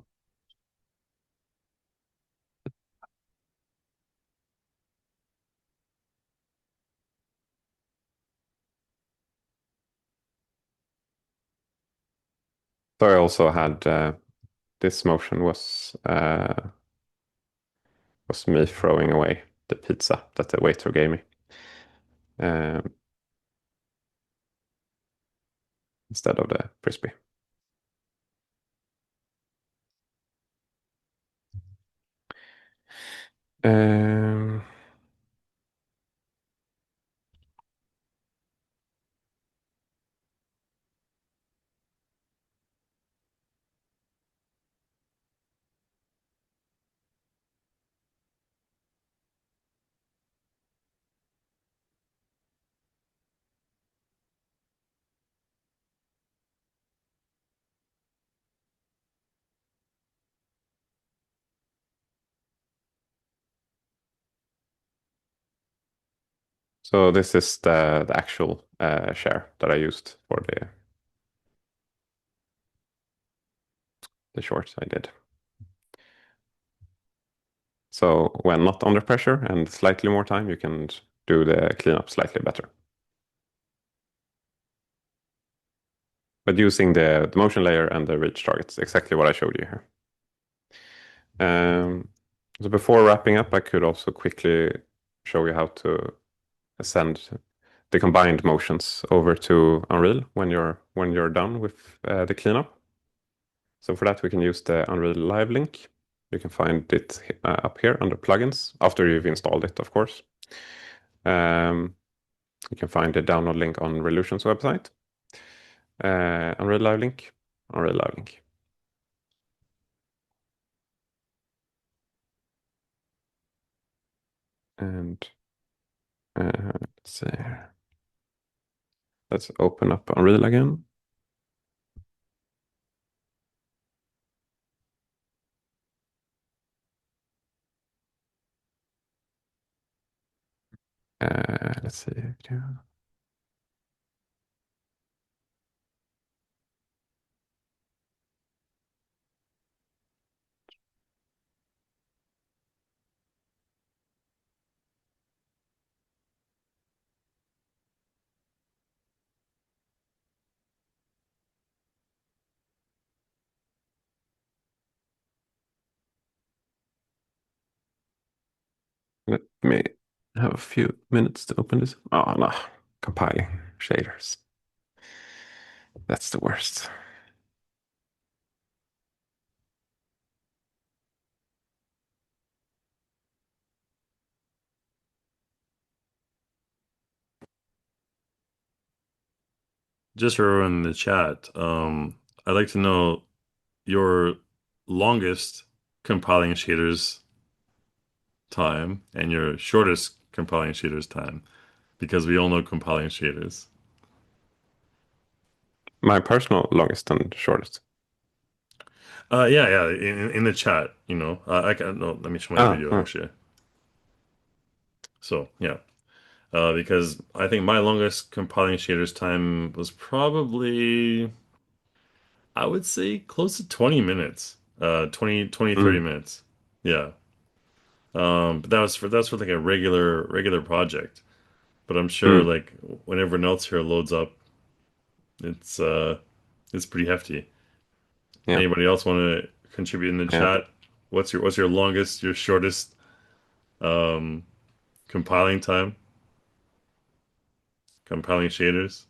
so I also had this motion was me throwing away the pizza that the waiter gave me. Um, Instead of the frisbee. Um, so this is the actual share that I used for the shorts I did. So when not under pressure and slightly more time, you can do the cleanup slightly better. But using the motion layer and the reach targets, exactly what I showed you here. So before wrapping up, I could also quickly show you how to send the combined motions over to Unreal when you're done with the cleanup. So for that, we can use the Unreal Live link. You can find it up here under plugins after you've installed it, of course. You can find the download link on Relution's website. Unreal Live link, Unreal Live link. And Let's see. Let's open up Unreal again. Let's see. Let me have a few minutes to open this. Oh no, compiling shaders. That's the worst. Just for everyone in the chat, I'd like to know your longest compiling shaders time and your shortest compiling shaders time, because we all know compiling shaders. My personal longest and shortest. Yeah, yeah, in the chat, I can, no, let me show my Ah, video ah, actually. So, yeah, because I think my longest compiling shaders time was probably, I would say close to 20 minutes, 30 mm, minutes. Yeah. But that's for like a regular project. But I'm sure mm, like when everyone else here loads up, it's uh it's pretty hefty. yeah, Anybody else want to contribute in the yeah. chat? What's your longest, your shortest um compiling time, compiling shaders?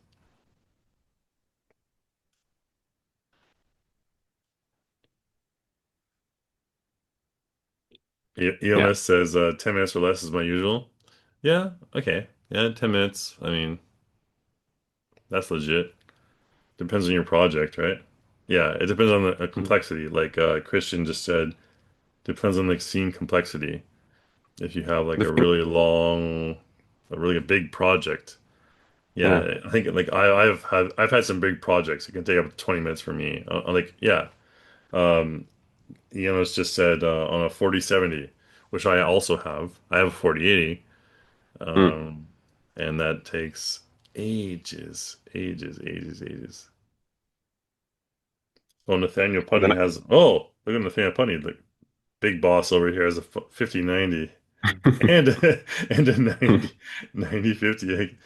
Yeah. ELS says 10 minutes or less is my usual. Yeah, okay. Yeah, 10 minutes. I mean, that's legit. Depends on your project, right? Yeah, it depends on the Mm. complexity. Like Christian just said, depends on the scene complexity. If you have like The a thing, really long, a really big project, yeah, yeah, I think like I've had some big projects. It can take up to 20 minutes for me. Like yeah, um, Enos just said on a 4070, which I also have. I have a 4080, mm. um, and that takes ages, ages, ages, ages. Oh, Nathaniel Then Punny has. Oh, look at Nathaniel Punny, the big boss over here has a 5090 and and a 9050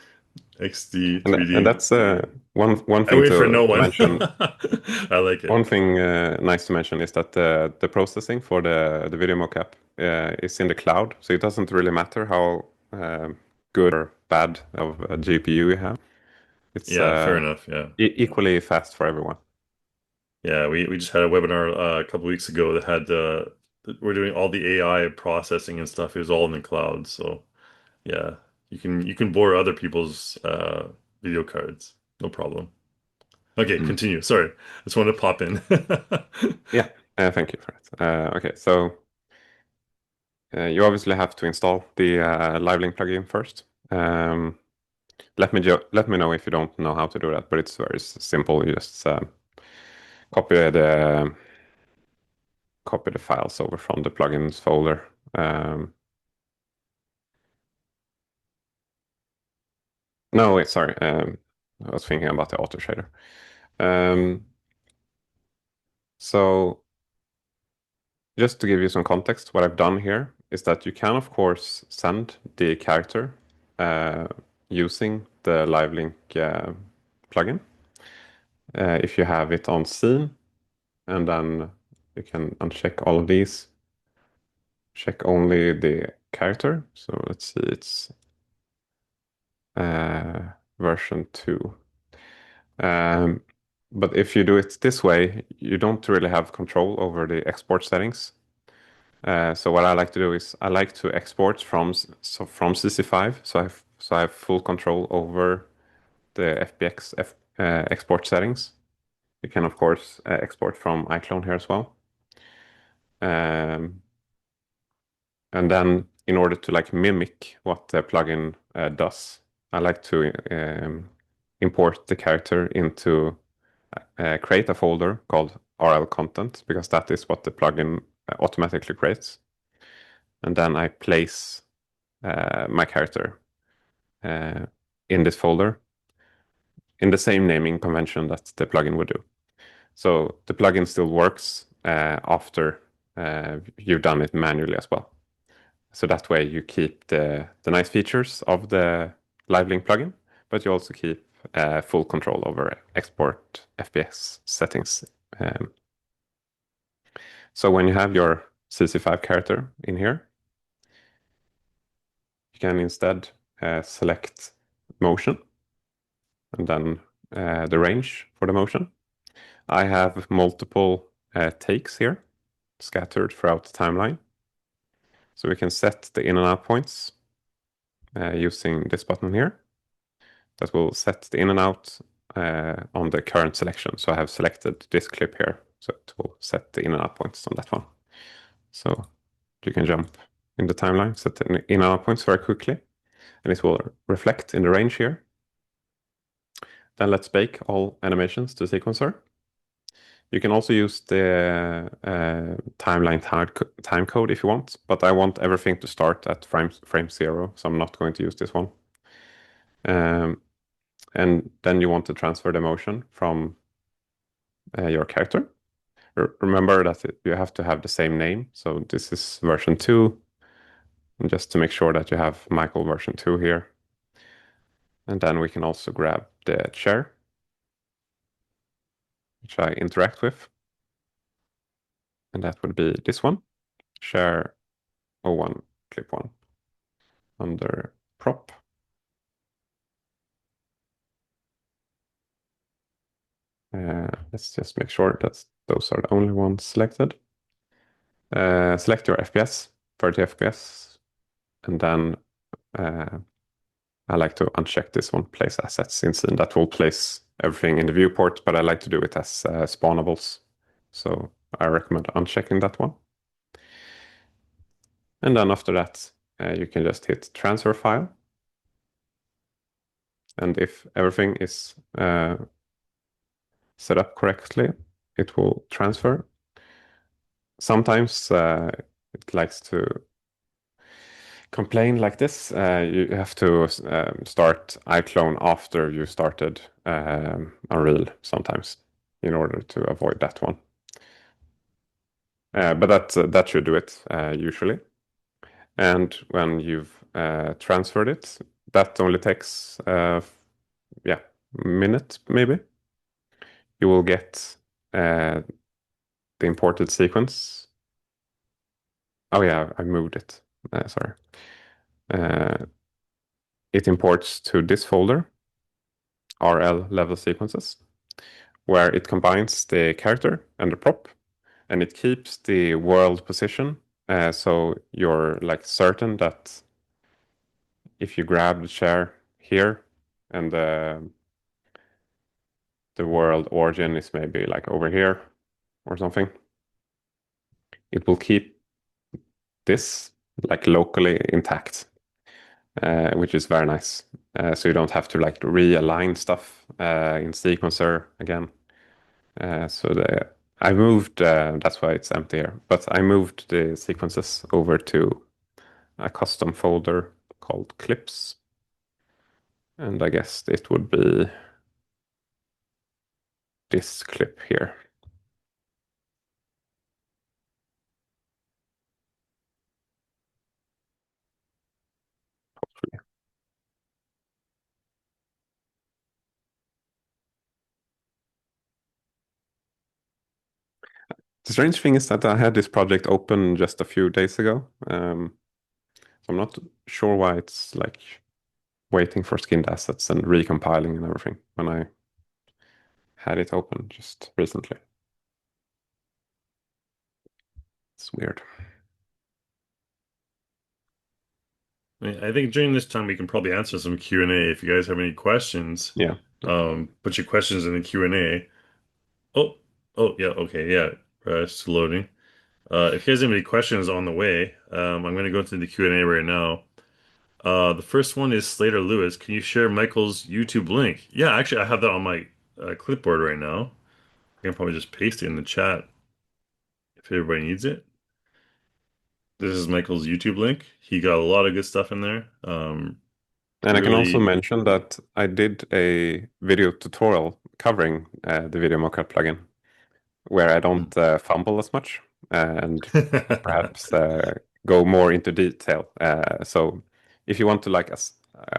XD and 3D. that's one I thing wait for no to one. mention. I like it. One thing nice to mention is that the processing for the video mocap is in the cloud, so it doesn't really matter how good or bad of a GPU you have. It's Yeah, fair enough. Yeah. equally fast for everyone. Yeah, we just had a webinar a couple weeks ago that had we're doing all the AI processing and stuff. It was all in the cloud. So yeah, you can borrow other people's video cards. No problem. Okay, Mm. continue. Sorry. I just wanted to pop in. Yeah, thank you for it. Okay, so you obviously have to install the LiveLink plugin first. Um, let me know if you don't know how to do that, but it's very simple. You just copy the copy the files over from the plugins folder. No, wait, sorry. I was thinking about the auto shader. Um, so just to give you some context, what I've done here is that you can, of course, send the character uh, using the LiveLink plugin if you have it on scene, and then you can uncheck all of these, check only the character. So let's see, it's version 2. Um, but if you do it this way, you don't really have control over the export settings. So what I like to do is I like to export from CC5, so I have full control over the FBX export settings. You can of course export from iClone here as well. Um, and then in order to like mimic what the plugin does. I like to import the character into create a folder called RL content because that is what the plugin automatically creates. And then I place my character uh, in this folder in the same naming convention that the plugin would do. So the plugin still works after you've done it manually as well. So that way you keep the nice features of the LiveLink plugin, but you also keep full control over export FPS settings. Um, so when you have your CC5 character in here, you can instead select motion and then the range for the motion. I have multiple takes here scattered throughout the timeline. So we can set the in and out points using this button here. That will set the in and out on the current selection. So I have selected this clip here. So it will set the in and out points on that one. So you can jump in the timeline, set the in and out points very quickly. And it will reflect in the range here. Then let's bake all animations to sequencer. You can also use the timeline time code if you want, but I want everything to start at frame 0, so I'm not going to use this one. And then you want to transfer the motion from your character. Remember that you have to have the same name. So this is version 2. And just to make sure that you have Michael version 2 here. And then we can also grab the chair, which I interact with. And that would be this one, share 01 clip 1 under prop. Let's just make sure that those are the only ones selected. Select your FPS, 30 FPS, and then I like to uncheck this one, place assets in scene. That will place everything in the viewport, but I like to do it as spawnables. So I recommend unchecking that one. And then after that, you can just hit transfer file. And if everything is set up correctly, it will transfer. Sometimes it likes to complain like this. You have to start iClone after you started Unreal sometimes in order to avoid that one. But that should do it usually. And when you've transferred it, that only takes yeah, minute maybe. You will get the imported sequence. Oh yeah, I moved it. Sorry. It imports to this folder, RL level sequences, where it combines the character and the prop, and it keeps the world position. So you're like certain that if you grab the chair here and the world origin is maybe like over here or something, it will keep this like locally intact, which is very nice. So you don't have to like realign stuff in sequencer again. So I moved, that's why it's empty here, but I moved the sequences over to a custom folder called clips. And I guess it would be this clip here. The strange thing is that I had this project open just a few days ago. So I'm not sure why it's like waiting for skinned assets and recompiling and everything when I had it open just recently. It's weird. I think during this time we can probably answer some Q&A if you guys have any questions. Yeah. Put your questions in the Q&A. Oh, oh yeah, okay, yeah. It's loading. If you guys have any questions on the way, I'm going to go into the Q&A right now. The first one is Slater Lewis. Can you share Michael's YouTube link? Yeah, actually, I have that on my clipboard right now. I can probably just paste it in the chat if everybody needs it. This is Michael's YouTube link. He got a lot of good stuff in there. And I can also Really, mention that I did a video tutorial covering the Video Mocap plugin, where I don't fumble as much and perhaps go more into detail. So if you want to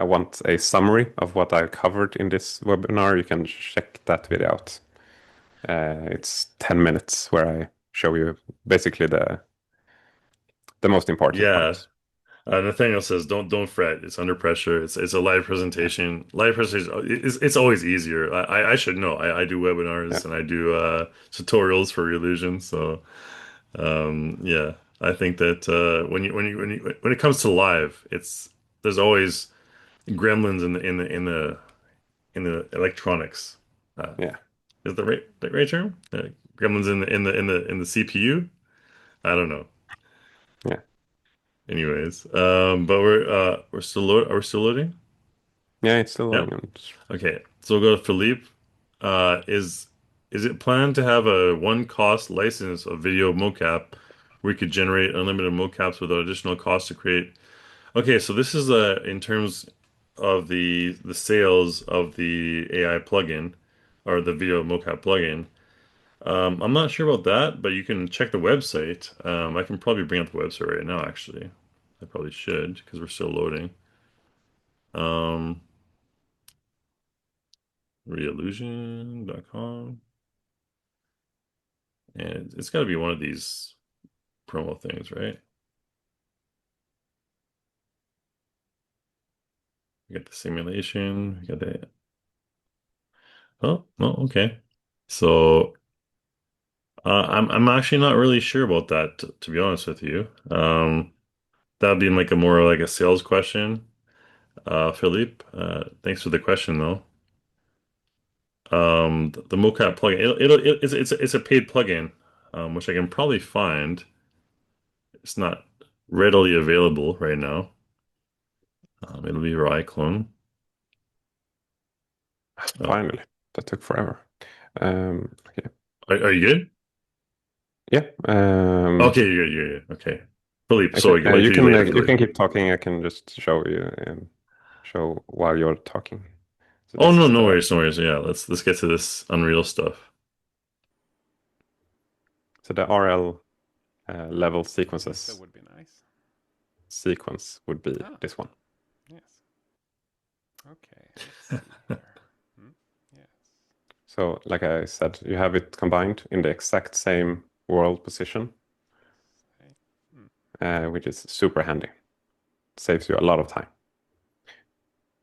I want a summary of what I covered in this webinar, you can check that video out. It's 10 minutes where I show you basically the most important yeah. parts. Nathaniel says, "Don't fret. It's under pressure. It's a live Yeah, presentation. Live presentation. It's always easier. I should know. I do yeah, webinars and I do tutorials for Illusion. So yeah, I think that when it comes to live, it's there's always gremlins in the electronics. Uh, yeah, is the right term? Gremlins in the CPU. I don't know. yeah, Anyways, but we're still load. Are we still loading? yeah. It's still Yeah. loading. Okay. So we'll go to Philippe. Is it planned to have a one cost license of video mocap where you could generate unlimited mocaps without additional cost to create? Okay, so this is in terms of the sales of the AI plugin or the video mocap plugin. I'm not sure about that, but you can check the website. I can probably bring up the website right now, actually. I probably should because we're still loading. Um, reallusion.com. And it's got to be one of these promo things, right? We got the simulation. We got the. Oh, no, okay. So I'm actually not really sure about that, to be honest with you. That'd be like a more like a sales question. Philippe, thanks for the question though. The mocap plugin, it's a paid plugin, which I can probably find. It's not readily available right now. It'll be your iClone. Oh, Finally, that took forever. Okay. are you good? Yeah. Okay, you're good. You're good. Okay, Philippe. I can, Sorry, wait till you later, you Philippe. can keep talking. I can just show you and show while you're talking. So Oh this no, is no worries, no worries. Yeah, let's get to this Unreal stuff. the RL level A pizza sequences would be nice. sequence would be Ah, this one. yes. Okay, let's see here. Hmm? Yes. So like I said, you have it combined in the exact same world position, Hey. Hmm. which is super handy. Saves you a lot of time.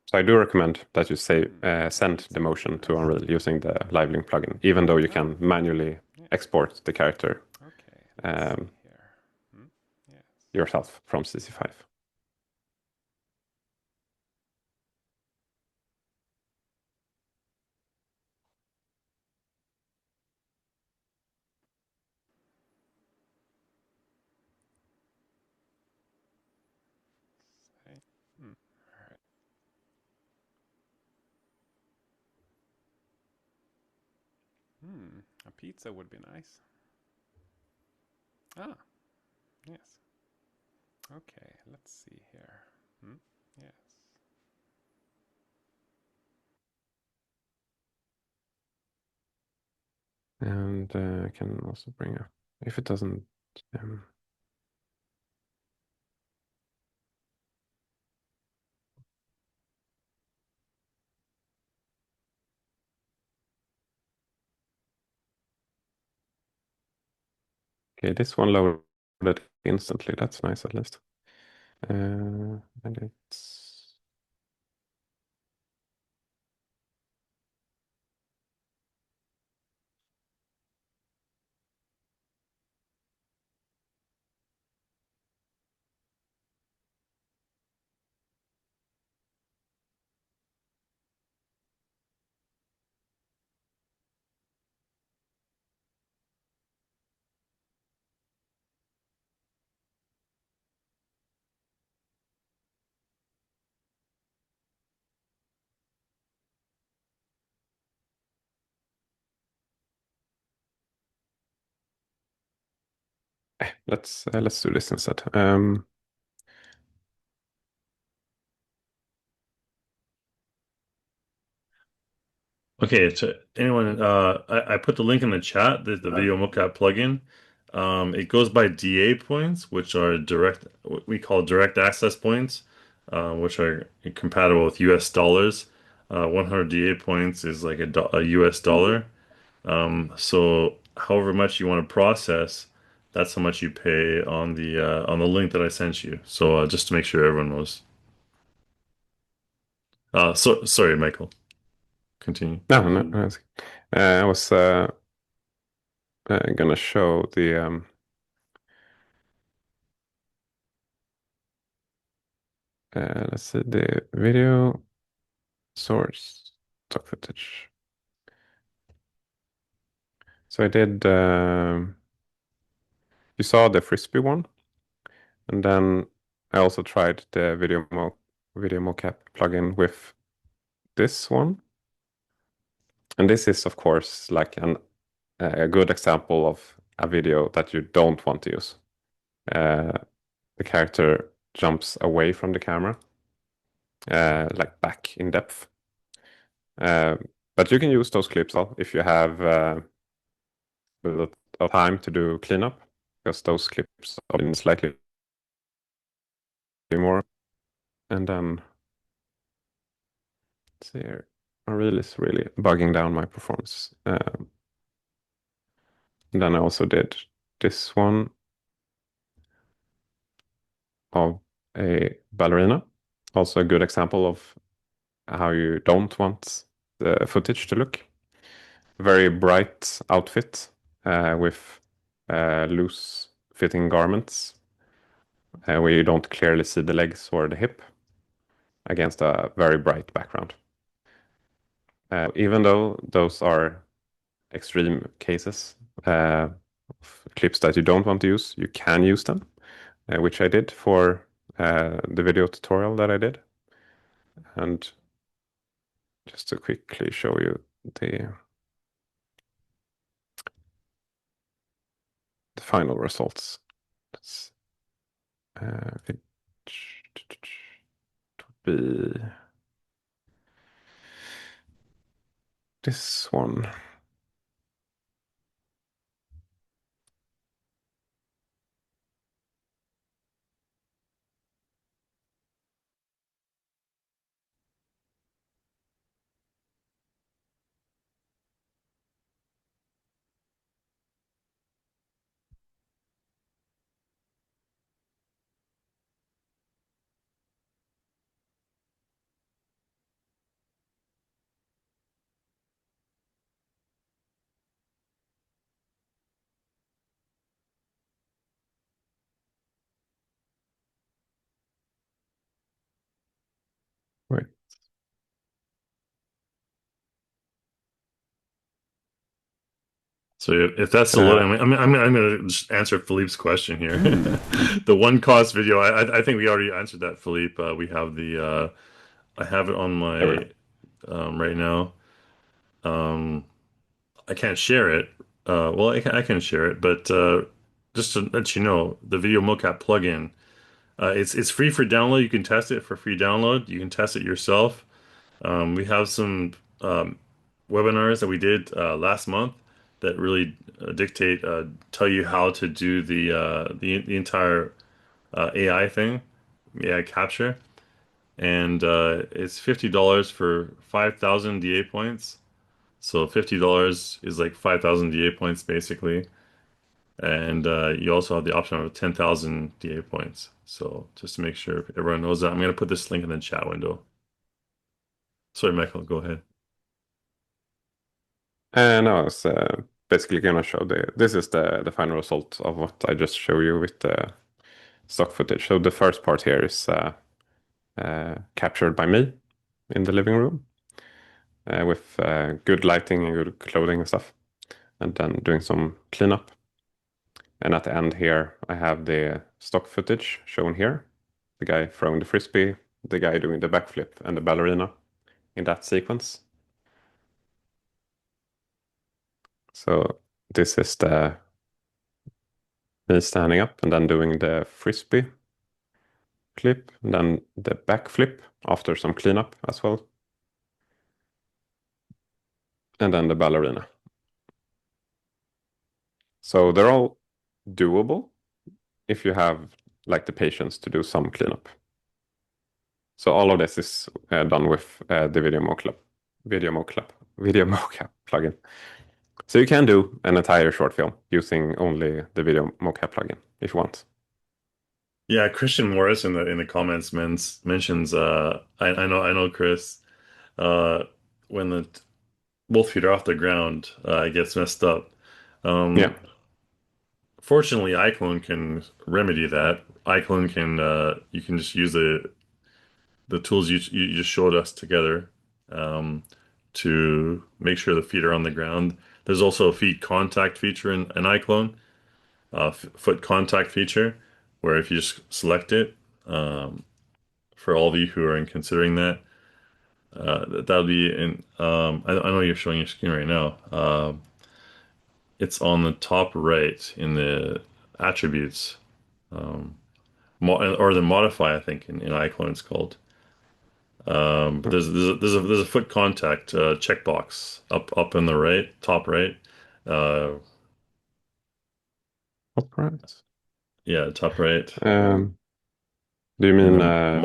So I do recommend that you A send the pizza would be motion to nice. Unreal using the LiveLink plugin, even though you Ah, can manually yes. export the character Okay, let's see um, here. Hmm? Yes. yourself from CC5. Hey. Hmm. All right. Hmm. A pizza would be nice. Ah, yes. Okay, let's see here. Hmm? Yes. And I can also bring up, if it doesn't, um, okay, this one loaded instantly. That's nice at least. And it's, let's do this instead. Okay, to anyone, I put the link in the chat, the Video Mocap plugin. It goes by DA points, which are direct, what we call direct access points, which are compatible with US dollars. 100 DA points is like a US dollar. So however much you want to process, that's how much you pay on the link that I sent you. So just to make sure everyone knows. Sorry, Michael. Continue. No, no, no. I was gonna show the let's see the video source stock footage. So I did. You saw the frisbee one, and then I also tried the video mocap plugin with this one, and this is of course like a good example of a video that you don't want to use. The character jumps away from the camera, like back in depth. Uh, but you can use those clips if you have a lot of time to do cleanup, because those clips are in slightly more. And then, let's see here, Unreal is really bugging down my performance. And then I also did this one of a ballerina. Also a good example of how you don't want the footage to look. Very bright outfit with loose fitting garments where you don't clearly see the legs or the hip against a very bright background. Even though those are extreme cases of clips that you don't want to use, you can use them, which I did for the video tutorial that I did. And just to quickly show you the final results. Let's, it would be this one. Wait. So if that's the load, Uh, I'm going to just answer Philippe's question here. Hmm. The one cost video, I think we already answered that, Philippe. We have I have it on there we go. my right now. I can't share it. Well, I can share it, but just to let you know, the Video Mocap plugin, it's free for download. You can test it for free download. You can test it yourself. We have some webinars that we did last month that really tell you how to do the entire AI thing, AI capture, and it's $50 for 5,000 DA points. So $50 is like 5,000 DA points basically, and you also have the option of 10,000 DA points. So just to make sure everyone knows that, I'm gonna put this link in the chat window. Sorry, Michael, go ahead. And I was basically gonna show this is the final result of what I just showed you with the stock footage. So the first part here is captured by me in the living room with good lighting and good clothing and stuff, and then doing some cleanup. And at the end here, I have the stock footage shown here. The guy throwing the frisbee, the guy doing the backflip, and the ballerina in that sequence. So this is me standing up and then doing the frisbee clip, and then the backflip after some cleanup as well, and then the ballerina. So they're all doable if you have like the patience to do some cleanup. So all of this is done with the Video Mocap, Video Mocap plugin. So you can do an entire short film using only the Video Mocap plugin if you want. Yeah, Christian Morris in the comments mentions I know Chris, uh when the both feet are off the ground, it gets messed up. Yeah. Um Fortunately, iClone can remedy that. iClone can you can just use the tools you just showed us together, um, to make sure the feet are on the ground. There's also a feet contact feature in iClone, foot contact feature, where if you just select it, um, for all of you who are considering that, that'll be in. I know you're showing your screen right now. It's on the top right in the attributes, um, or the modify, I think in iClone it's called. But there's a foot contact checkbox up in the right, top right. Uh, Upright. yeah, top right. Do you In mean the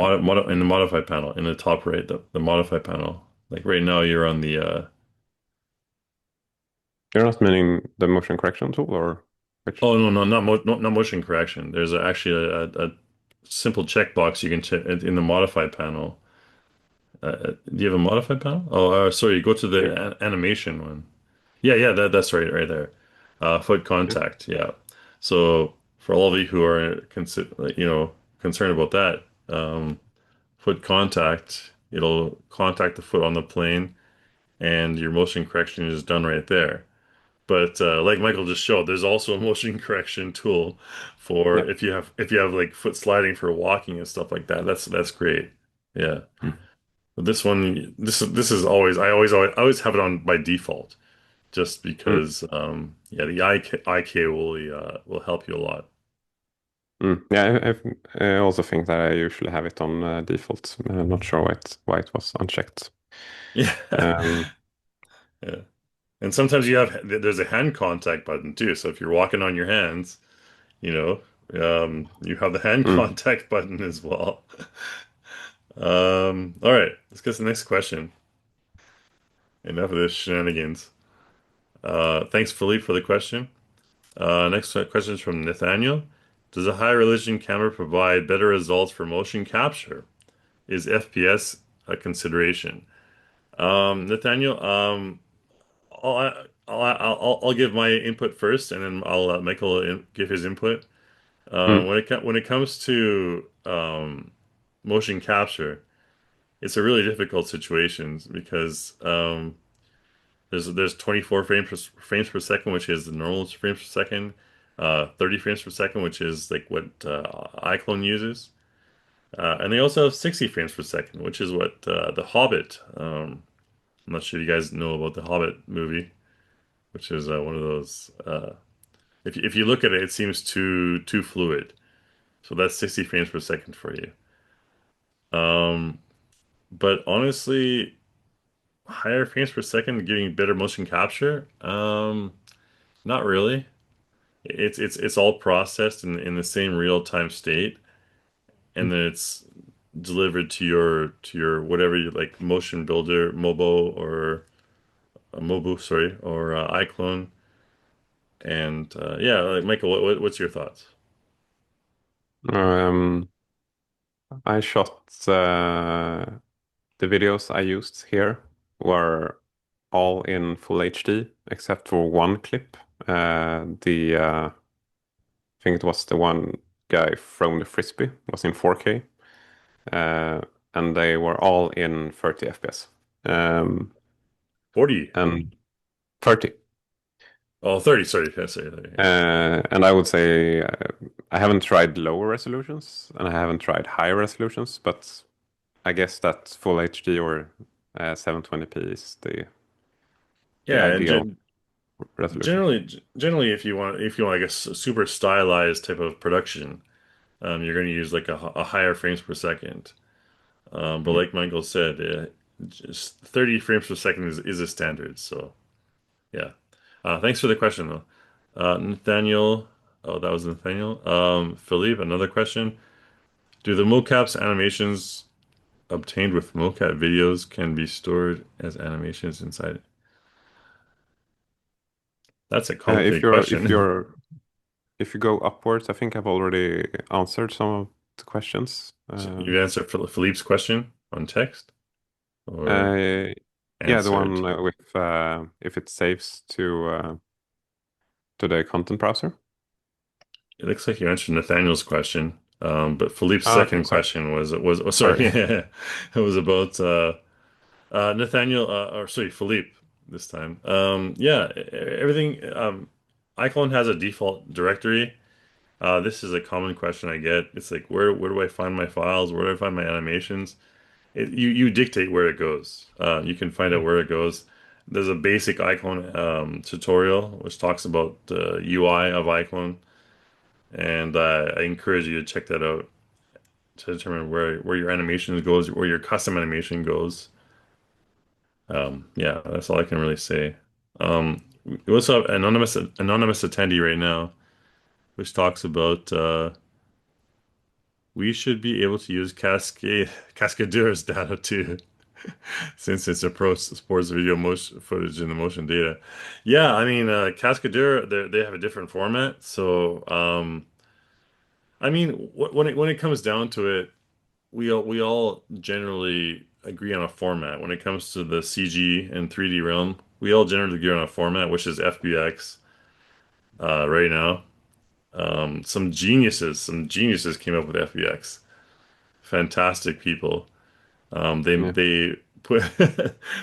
in the modify panel, in the top right, the modify panel. Like right now, you're on the you're not meaning the motion correction tool or which? oh no, not motion correction. There's actually a simple checkbox you can check in the modify panel. Do you have a modify panel? Oh, sorry, go to Here. the animation one. Yeah, that's right there. Foot Yeah. contact, yeah. So for all of you who are concerned about that, foot contact, it'll contact the foot on the plane, and your motion correction is done right there. But like Michael just showed, there's also a motion correction tool for Yeah. if you have like foot sliding for walking and stuff like that. That's great. Yeah. Mm. But this is always I always have it on by default, just Mm. because yeah, the IK will help you a lot. Mm. Yeah, I also think that I usually have it on default. I'm not sure why it was unchecked. Yeah. Um, Yeah. And sometimes there's a hand contact button too. So if you're walking on your hands, you know, you have the hand mm. contact button as well. All right, let's get to the next question. Enough of this shenanigans. Thanks, Philippe, for the question. Next question is from Nathaniel. Does a high resolution camera provide better results for motion capture? Is FPS a consideration? Nathaniel, I'll give my input first, and then I'll let Michael give his input. Mm. When it comes to motion capture, it's a really difficult situation because there's 24 frames per second, which is the normal frames per second, 30 frames per second, which is like what iClone uses, and they also have 60 frames per second, which is what The Hobbit. I'm not sure if you guys know about the Hobbit movie, which is one of those. If you look at it, it seems too fluid. So that's 60 frames per second for you. Um, but honestly, higher frames per second giving better motion capture? Not really. It's all processed in the same real-time state, and then it's delivered to your whatever you like, motion builder, Mobo or Mobu, sorry, or iClone. And yeah, like Michael, what's your thoughts? Um, I shot the videos I used here were all in full HD except for one clip. I think it was the one guy throwing the frisbee was in 4K, uh, and they were all in 30 FPS. Um, 40. and 30. Oh, 30, sorry. Yeah, sorry, 30, yeah. And I would say I haven't tried lower resolutions and I haven't tried higher resolutions, but I guess that full HD or 720p is the Yeah, and ideal. resolution. Generally, if you want like a super stylized type of production, you're going to use like a higher frames per second. But Mm. like Michael said, just 30 frames per second is a standard. So yeah. Thanks for the question though. Nathaniel, oh, that was Nathaniel. Philippe, another question. Do the mocaps animations obtained with mocap videos can be stored as animations inside? That's a If complicated you're question. if you go upwards, I think I've already answered some of the questions. You answered Philippe's question on text or Uh, yeah, the answered? one with if it saves to the content browser. It looks like you answered Nathaniel's question. But Philippe's Okay, second sorry, question was oh, sorry, sorry. it was about Nathaniel, or sorry, Philippe this time. Yeah, everything. iClone has a default directory. This is a common question I get. It's like, where do I find my files? Where do I find my animations? You dictate where it goes. You can find out where it goes. There's a basic iClone tutorial which talks about the UI of iClone, and I encourage you to check that out to determine where your animation goes, where your custom animation goes. Yeah, that's all I can really say. We also have anonymous attendee right now, which talks about we should be able to use Cascadeur's data too, since it's a pro sports video motion footage in the motion data. Yeah, I mean Cascadeur they have a different format, so I mean when it comes down to it, we all generally agree on a format when it comes to the CG and 3D realm. We all generally agree on a format, which is FBX right now. Some geniuses came up with FBX. Fantastic people. Yeah. They put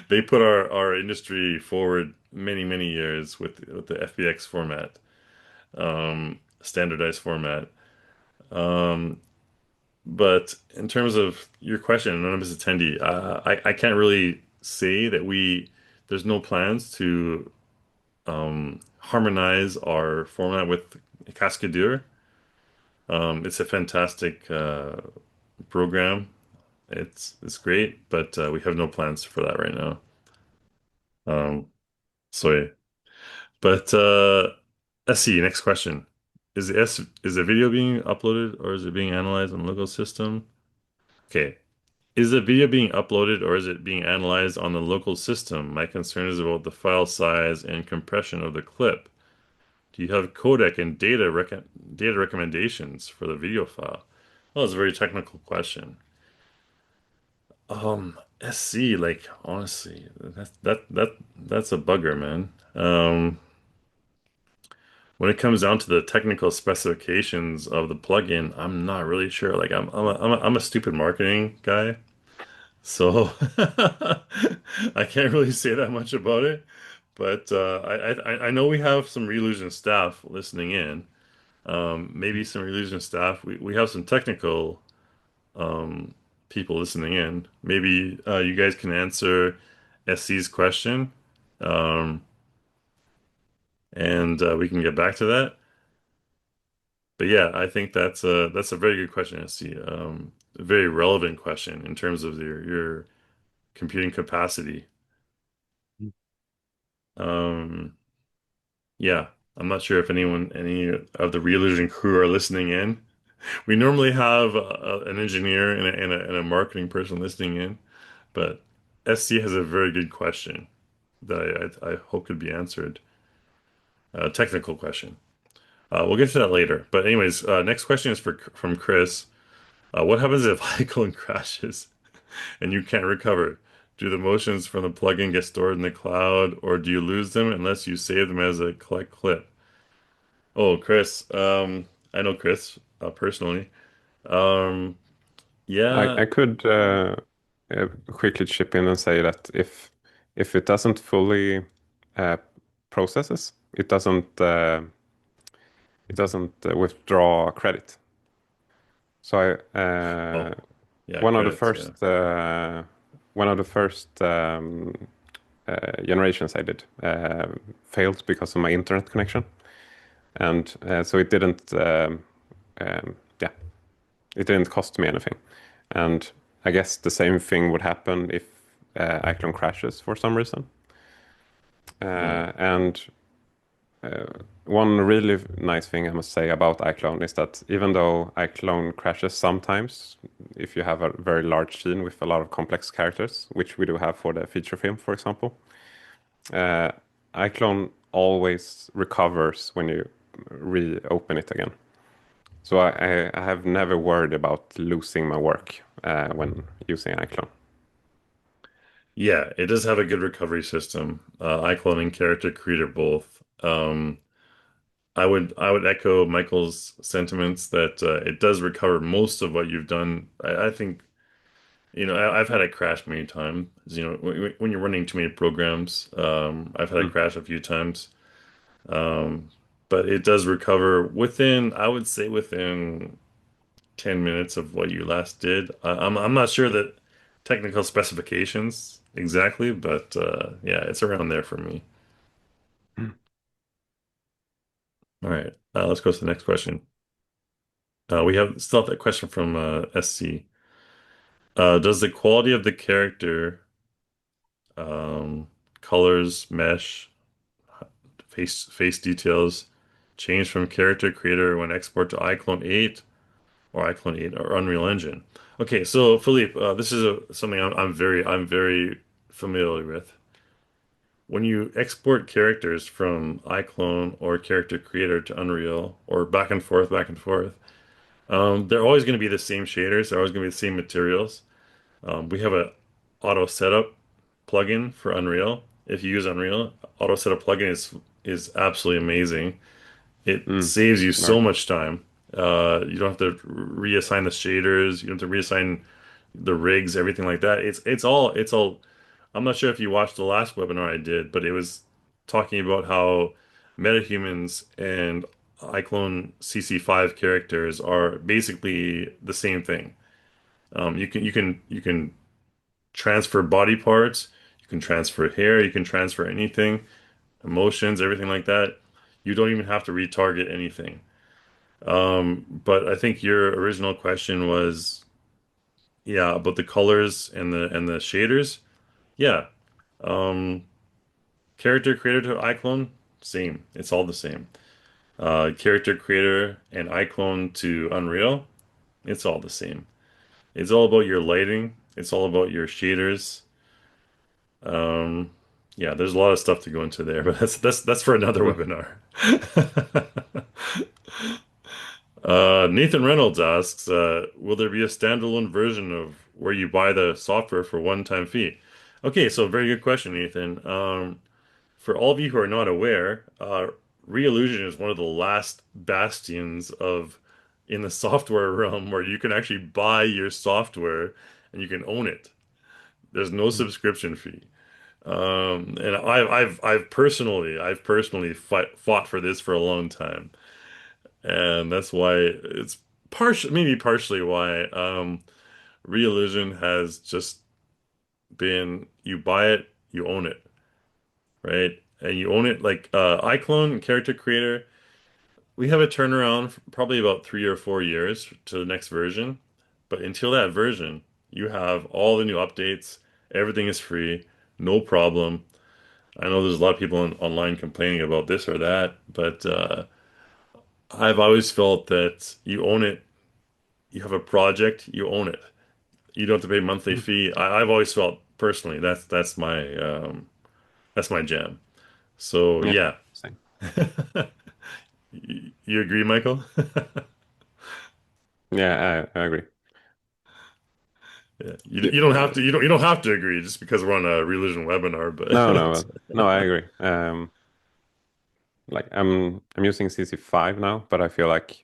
they put our industry forward many years with the FBX format, standardized format. Um, But in terms of your question, anonymous attendee, I can't really say that there's no plans to harmonize our format with Cascadeur. It's a fantastic program. It's great, but we have no plans for that right now. Um, sorry, but let's see. Next question: is the video being uploaded or is it being analyzed on the local system? Okay. Is the video being uploaded or is it being analyzed on the local system? My concern is about the file size and compression of the clip. Do you have codec and data recommendations for the video file? Well, that's a very technical question. SC, like honestly, that's a bugger, man. When it comes down to the technical specifications of the plugin, I'm not really sure. Like I'm a stupid marketing guy. So I can't really say that much about it, but I know we have some Relution staff listening in. Maybe some Relution staff. We have some technical um, people listening in. Maybe you guys can answer SC's question, um, and we can get back to that. But yeah, I think that's a very good question, SC. A very relevant question in terms of your computing capacity. Um, Yeah, I'm not sure if any of the Reillusion crew are listening in. We normally have an engineer and a marketing person listening in, but SC has a very good question that I hope could be answered. A technical question. We'll get to that later. But anyways, next question is from Chris. What happens if iClone crashes and you can't recover? Do the motions from the plugin get stored in the cloud, or do you lose them unless you save them as a collect clip? Oh, Chris. I know Chris personally. Um, yeah. I could quickly chip in and say that if it doesn't fully uh, processes, it doesn't withdraw credit. So Oh, yeah. one of the Credits. Yeah. first one of the first generations I did failed because of my internet connection, and so it didn't. Yeah, it didn't cost me anything, and I guess the same thing would happen if iClone crashes for some reason. Hmm. And one really nice thing I must say about iClone is that even though iClone crashes sometimes, if you have a very large scene with a lot of complex characters, which we do have for the feature film, for example, uh, iClone always recovers when you reopen it again. So I have never worried about losing my work when using iClone. Yeah, it does have a good recovery system. iClone and Character Creator both. I would echo Michael's sentiments that it does recover most of what you've done. I think I've had it crash many times. When you're running too many programs, I've had it Mm. crash a few times. Um, but it does recover within, I would say, within 10 minutes of what you last did. I'm not sure that technical specifications exactly, but yeah, it's around there for me. All right, let's go to the next question. We have still have that question from SC. Does the quality of the character, um, colors, mesh, face details change from character creator when export to iClone 8 or iClone 8 or Unreal Engine? Okay, so Philippe, this is something I'm very familiar with. When you export characters from iClone or character creator to Unreal or back and forth, they're always going to be the same shaders. They're always going to be the same materials. We have a auto setup plugin for Unreal. If you use Unreal, auto setup plugin is absolutely amazing. It Mm. saves you so Right. much time. You don't have to reassign the shaders. You don't have to reassign the rigs, everything like that. It's all. I'm not sure if you watched the last webinar I did, but it was talking about how metahumans and iClone CC5 characters are basically the same thing. You can transfer body parts, you can transfer hair, you can transfer anything, emotions, everything like that. You don't even have to retarget anything. But I think your original question was, yeah, about the colors and the shaders. Yeah. Um, Character creator to iClone, same. It's all the same. Character creator and iClone to Unreal, it's all the same. It's all about your lighting. It's all about your shaders. Um, yeah, there's a lot of stuff to go into there, but that's for another Mm. webinar. Nathan Reynolds asks, will there be a standalone version of where you buy the software for one-time fee? Okay, so very good question, Nathan. For all of you who are not aware, Reallusion is one of the last bastions of in the software realm where you can actually buy your software and you can own it. There's no Mm. subscription fee. And I've personally fought for this for a long time, and that's why it's maybe partially why Realision has just been you buy it, you own it, right? And you own it like iClone and Character Creator. We have a turnaround for probably about 3 or 4 years to the next version, but until that version, you have all the new updates. Everything is free, no problem. I know there's a lot of people online complaining about this or that, but I've always felt that you own it. You have a project, you own it. You don't have to pay monthly Mm. fee. I've always felt personally that's my jam. So Yeah. yeah, Same. you agree, Michael? Yeah, I agree. Yeah, you don't have The- to you don't have to agree just because we're on a religion webinar, no, but no, no, I agree. Like I'm using CC5 now, but I feel like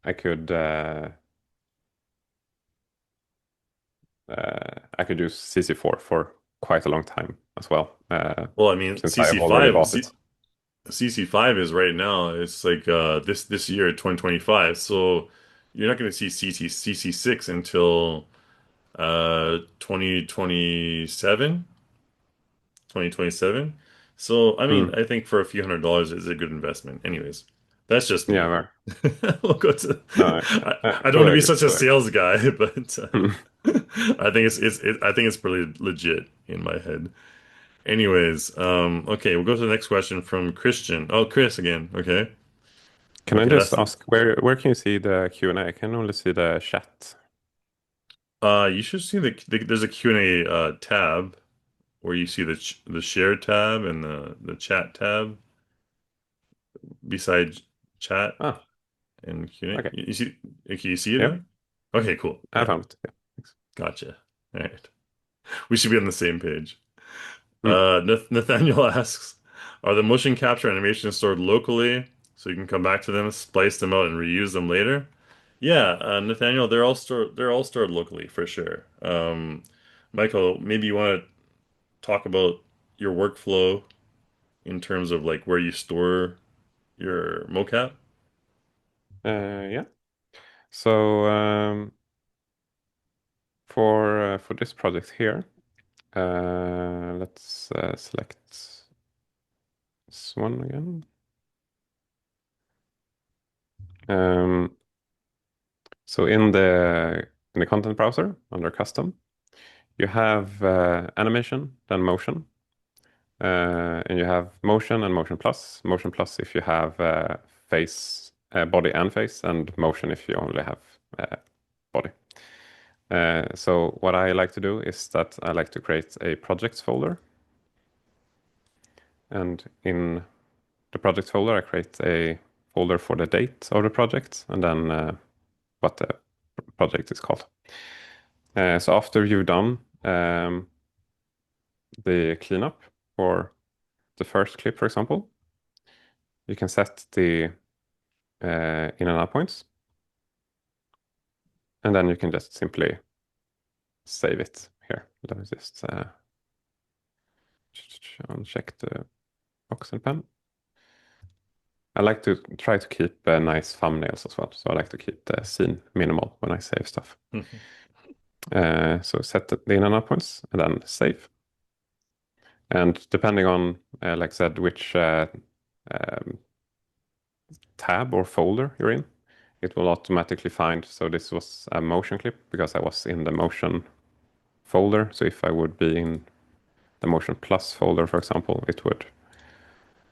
I could I could use CC4 for quite a long time as well, well, I mean, since I have already bought it. CC5 is right now. It's like this year, 2025. So you're not going to see CC6 until 2027. 2027. So, I mean, Mm. I think for a few $100s is a good investment. Anyways, that's just Yeah, me. very. We'll go to. No, I don't want to fully be agree. such a Fully agree. sales guy, but Mm. I think it's pretty legit in my head. Anyways, okay, we'll go to the next question from Christian. Oh, Chris again. Okay. Can I Okay, just that's ask where can you see the Q&A? I can only see the chat. you should see there's a Q&A tab where you see the share tab and the chat tab beside chat Ah, and Q&A. okay. You see okay, you see it Yep, there? Okay, cool. I Yeah, found it. Yeah, thanks. gotcha. All right. We should be on the same page. Mm. Nathaniel asks, are the motion capture animations stored locally so you can come back to them, splice them out, and reuse them later? Yeah, Nathaniel, they're all stored locally for sure. Michael, maybe you want to talk about your workflow in terms of like where you store your mocap? Yeah. So for this project here, let's select this one again. Um, so in the content browser under custom, you have animation, then motion, and you have motion and motion plus. Motion plus if you have face, body and face, and motion if you only have body. So what I like to do is that I like to create a projects folder, and in the project folder I create a folder for the date of the project and then what the project is called. So after you've done the cleanup for the first clip, for example, you can set the in and out points, and then you can just simply save it here. Let me just uncheck the box and pen. I like to try to keep nice thumbnails as well, so I like to keep the scene minimal when I save stuff. So set the in and out points, and then save. And depending on, like I said, which um, tab or folder you're in, it will automatically find. So this was a motion clip because I was in the motion folder. So if I would be in the motion plus folder, for example, it would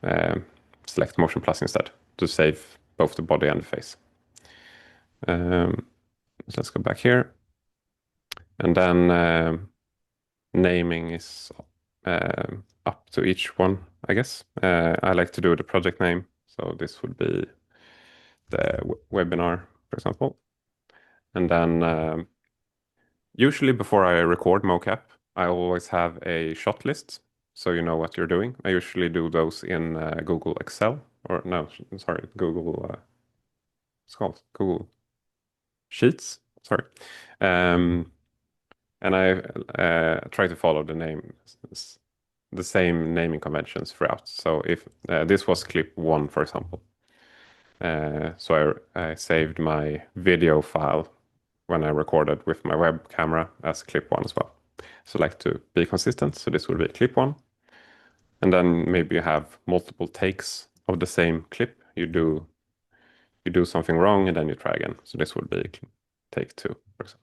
um, select motion plus instead to save both the body and the face. So let's go back here. And then naming is up to each one, I guess. I like to do the project name. So this would be the webinar, for example. And then usually before I record mocap, I always have a shot list so you know what you're doing. I usually do those in Google Excel or no, sorry, Google, it's called Google Sheets. Sorry. Um, and I try to follow the same naming conventions throughout. So if this was clip one, for example, so I saved my video file when I recorded with my web camera as clip one as well. So I like to be consistent. So this will be clip one. And then maybe you have multiple takes of the same clip. You do something wrong and then you try again. So this would be take two, for example.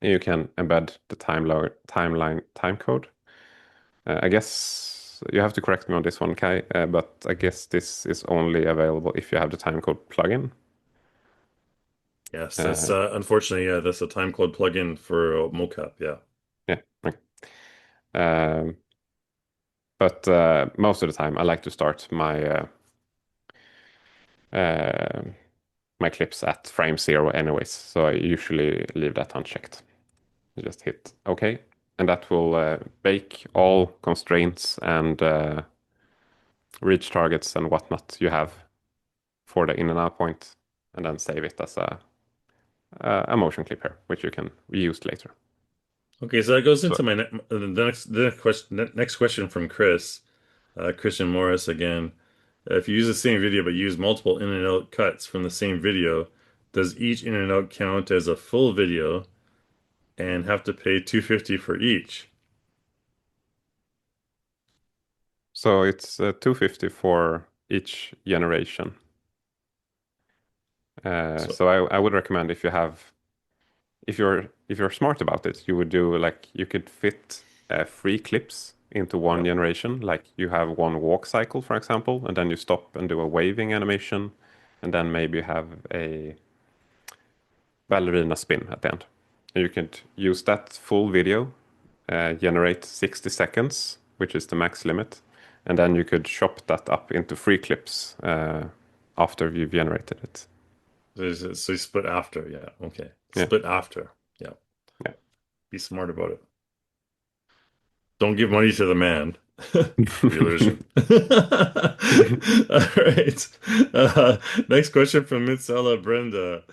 And you can embed the time code. I guess you have to correct me on this one, Kai, but I guess this is only available if you have the timecode plugin. Yes, that's Uh, unfortunately, yeah, that's a time code plugin for mocap. Yeah. yeah. Okay. Um, but most of the time, I like to start uh, my clips at frame zero, anyways. So I usually leave that unchecked. You just hit OK, and that will bake all constraints and reach targets and whatnot you have for the in and out point, and then save it as a motion clip here, which you can reuse later. Okay, so that goes So into my next question from Chris, Christian Morris again. If you use the same video but use multiple in and out cuts from the same video, does each in and out count as a full video and have to pay 250 for each? So it's 250 for each generation. So So I would recommend if you have if you're smart about it, you would do like you could fit three clips into one yeah, generation. Like you have one walk cycle, for example, and then you stop and do a waving animation, and then maybe you have a ballerina spin at the end. And you could use that full video, generate 60 seconds, which is the max limit, and then you could chop that up into three clips after you've generated it. so you split after. Yeah, okay. Yeah, Split after. Yeah, yeah. be smart about it. Don't give money to the man. Illusion. All right. Next question from Mitsela Brenda.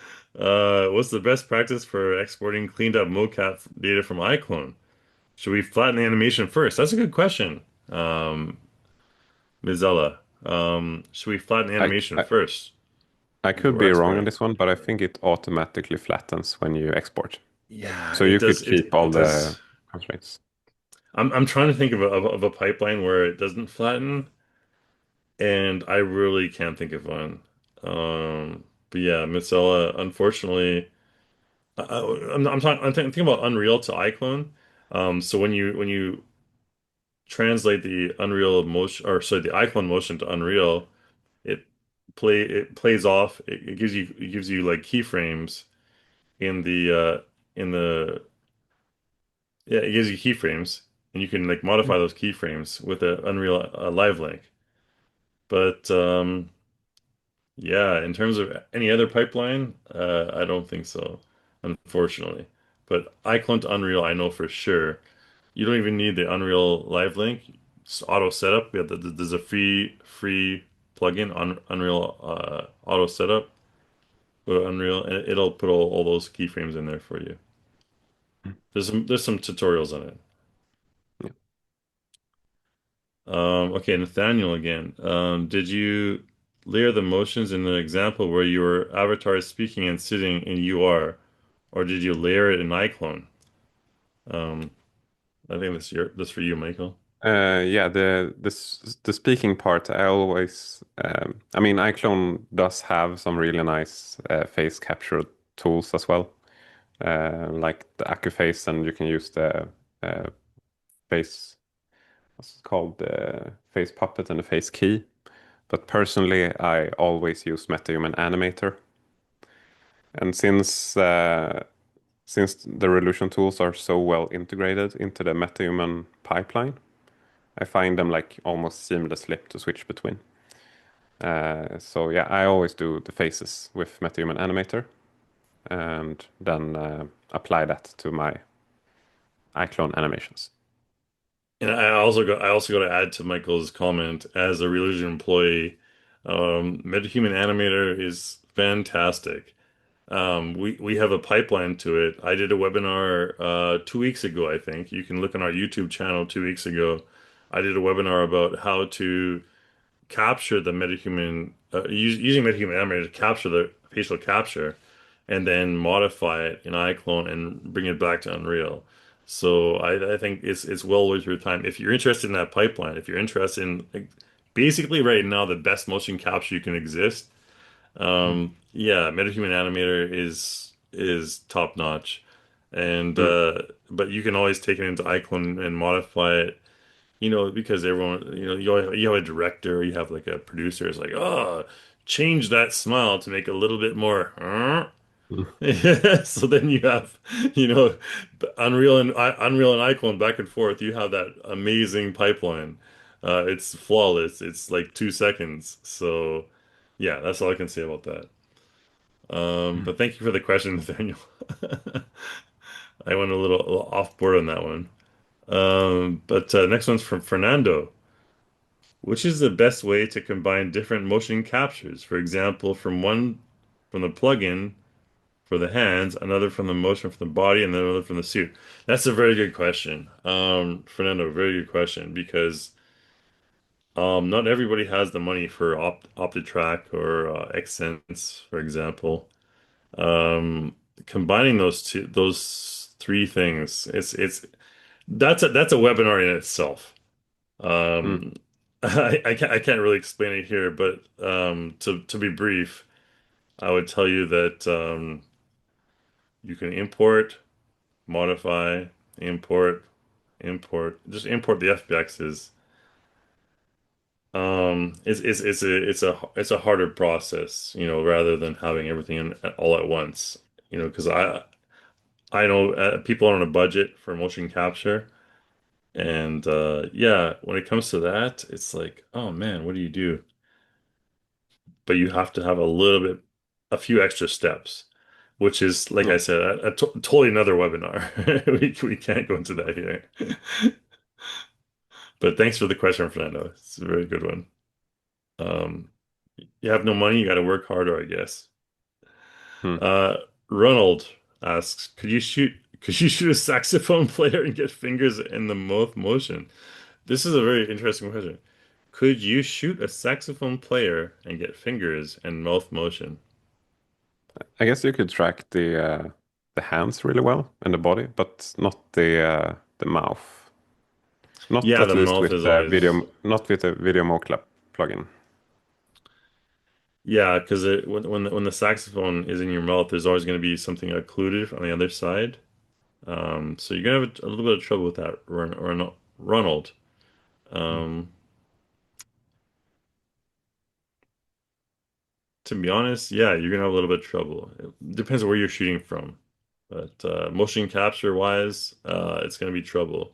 What's the best practice for exporting cleaned up mocap data from iClone? Should we flatten the animation first? That's a good question, Mizella. Should we flatten the I, animation I first I could before be wrong on exporting? this one, but I think it automatically flattens when you export. Yeah, So it you does. could keep all It the does. constraints. I'm trying to think of a pipeline where it doesn't flatten, and I really can't think of one. But yeah, Mozilla, unfortunately, I'm thinking about Unreal to iClone. So when you translate the Unreal motion, or sorry, the iClone motion to Unreal, it it plays off. It gives you like keyframes in the yeah, it gives you keyframes, and you can like modify those keyframes with the Unreal Live Link. But yeah, in terms of any other pipeline, I don't think so, unfortunately. But iClone to Unreal, I know for sure. You don't even need the Unreal Live Link. Just auto setup. We have there's a free plugin on Unreal Auto Setup with Unreal, and it'll put all those keyframes in there for you. There's some tutorials on it. Yeah. Okay, Nathaniel again. Did you layer the motions in the example where your avatar is speaking and sitting in UR, or did you layer it in iClone? Um, I think that's for you, Michael. Yeah, the speaking part, I always, I mean, iClone does have some really nice face capture tools as well, like the AccuFace, and you can use the uh, face, what's it called, the face puppet and the face key. But personally, I always use MetaHuman Animator, and since the resolution tools are so well integrated into the MetaHuman pipeline, I find them like almost seamless slip to switch between. So yeah, I always do the faces with MetaHuman Animator and then apply that to my iClone animations. And I also got to add to Michael's comment as a Relusion employee, MetaHuman Animator is fantastic. We have a pipeline to it. I did a webinar 2 weeks ago, I think. You can look on our YouTube channel 2 weeks ago. I did a webinar about how to capture the metahuman using metahuman animator to capture the facial capture and then modify it in iClone and bring it back to Unreal. So I think it's well worth your time. If you're interested in that pipeline, if you're interested in like, basically right now the best motion capture you can exist, yeah, metahuman animator is top notch. And Mm, but you can always take it into iClone and modify it, because everyone, you have a director, you have like a producer. It's like, oh, change that smile to make it a little bit more. mm, So then you have, Unreal and iClone back and forth. You have that amazing pipeline. It's flawless. It's like 2 seconds. So yeah, that's all I can say about that. But thank you for the question, Nathaniel. I went a little off board on that one. But next one's from Fernando. Which is the best way to combine different motion captures? For example, from the plugin for the hands, another from the motion for the body, and then another from the suit. That's a very good question. Fernando, very good question because not everybody has the money for OptiTrack or Xsense, for example. Um, Combining those three things, it's that's a webinar in itself. mm. Um, I can't really explain it here, but to be brief, I would tell you that you can import, modify, import, just import the FBXs. It's a harder process, rather than having everything in all at once. Because I know people are on a budget for motion capture, and yeah, when it comes to that, it's like, oh man, what do you do? But you have to have a few extra steps, which is, like I Mm. said, totally another webinar. We can't go into that here. But thanks for the question, Fernando. It's a very good one. Um, you have no money, you got to work harder, I guess. Mm. Uh, Ronald asks, could you shoot a saxophone player and get fingers in the mouth motion? This is a very interesting question. Could you shoot a saxophone player and get fingers and mouth motion? I guess you could track the hands really well and the body, but not the mouth. Not Yeah, at the least mouth with is always. not with the Video Mocap plugin. Yeah, because when the saxophone is in your mouth, there's always going to be something occluded on the other side. So you're gonna have a little bit of trouble with that, Ronald. Mm. Um, to be honest, yeah, you're gonna have a little bit of trouble. It depends on where you're shooting from, but motion capture wise, it's gonna be trouble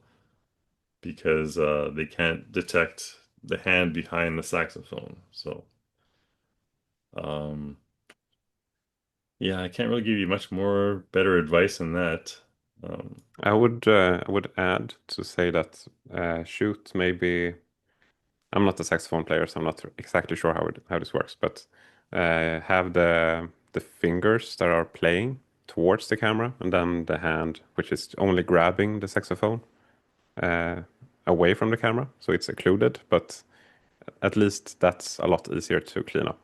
because they can't detect the hand behind the saxophone. So, um, yeah, I can't really give you much more better advice than that. Um, I would add to say that shoot maybe I'm not a saxophone player, so I'm not exactly sure how this works, but have the fingers that are playing towards the camera, and then the hand which is only grabbing the saxophone uh, away from the camera, so it's occluded. But at least that's a lot easier to clean up.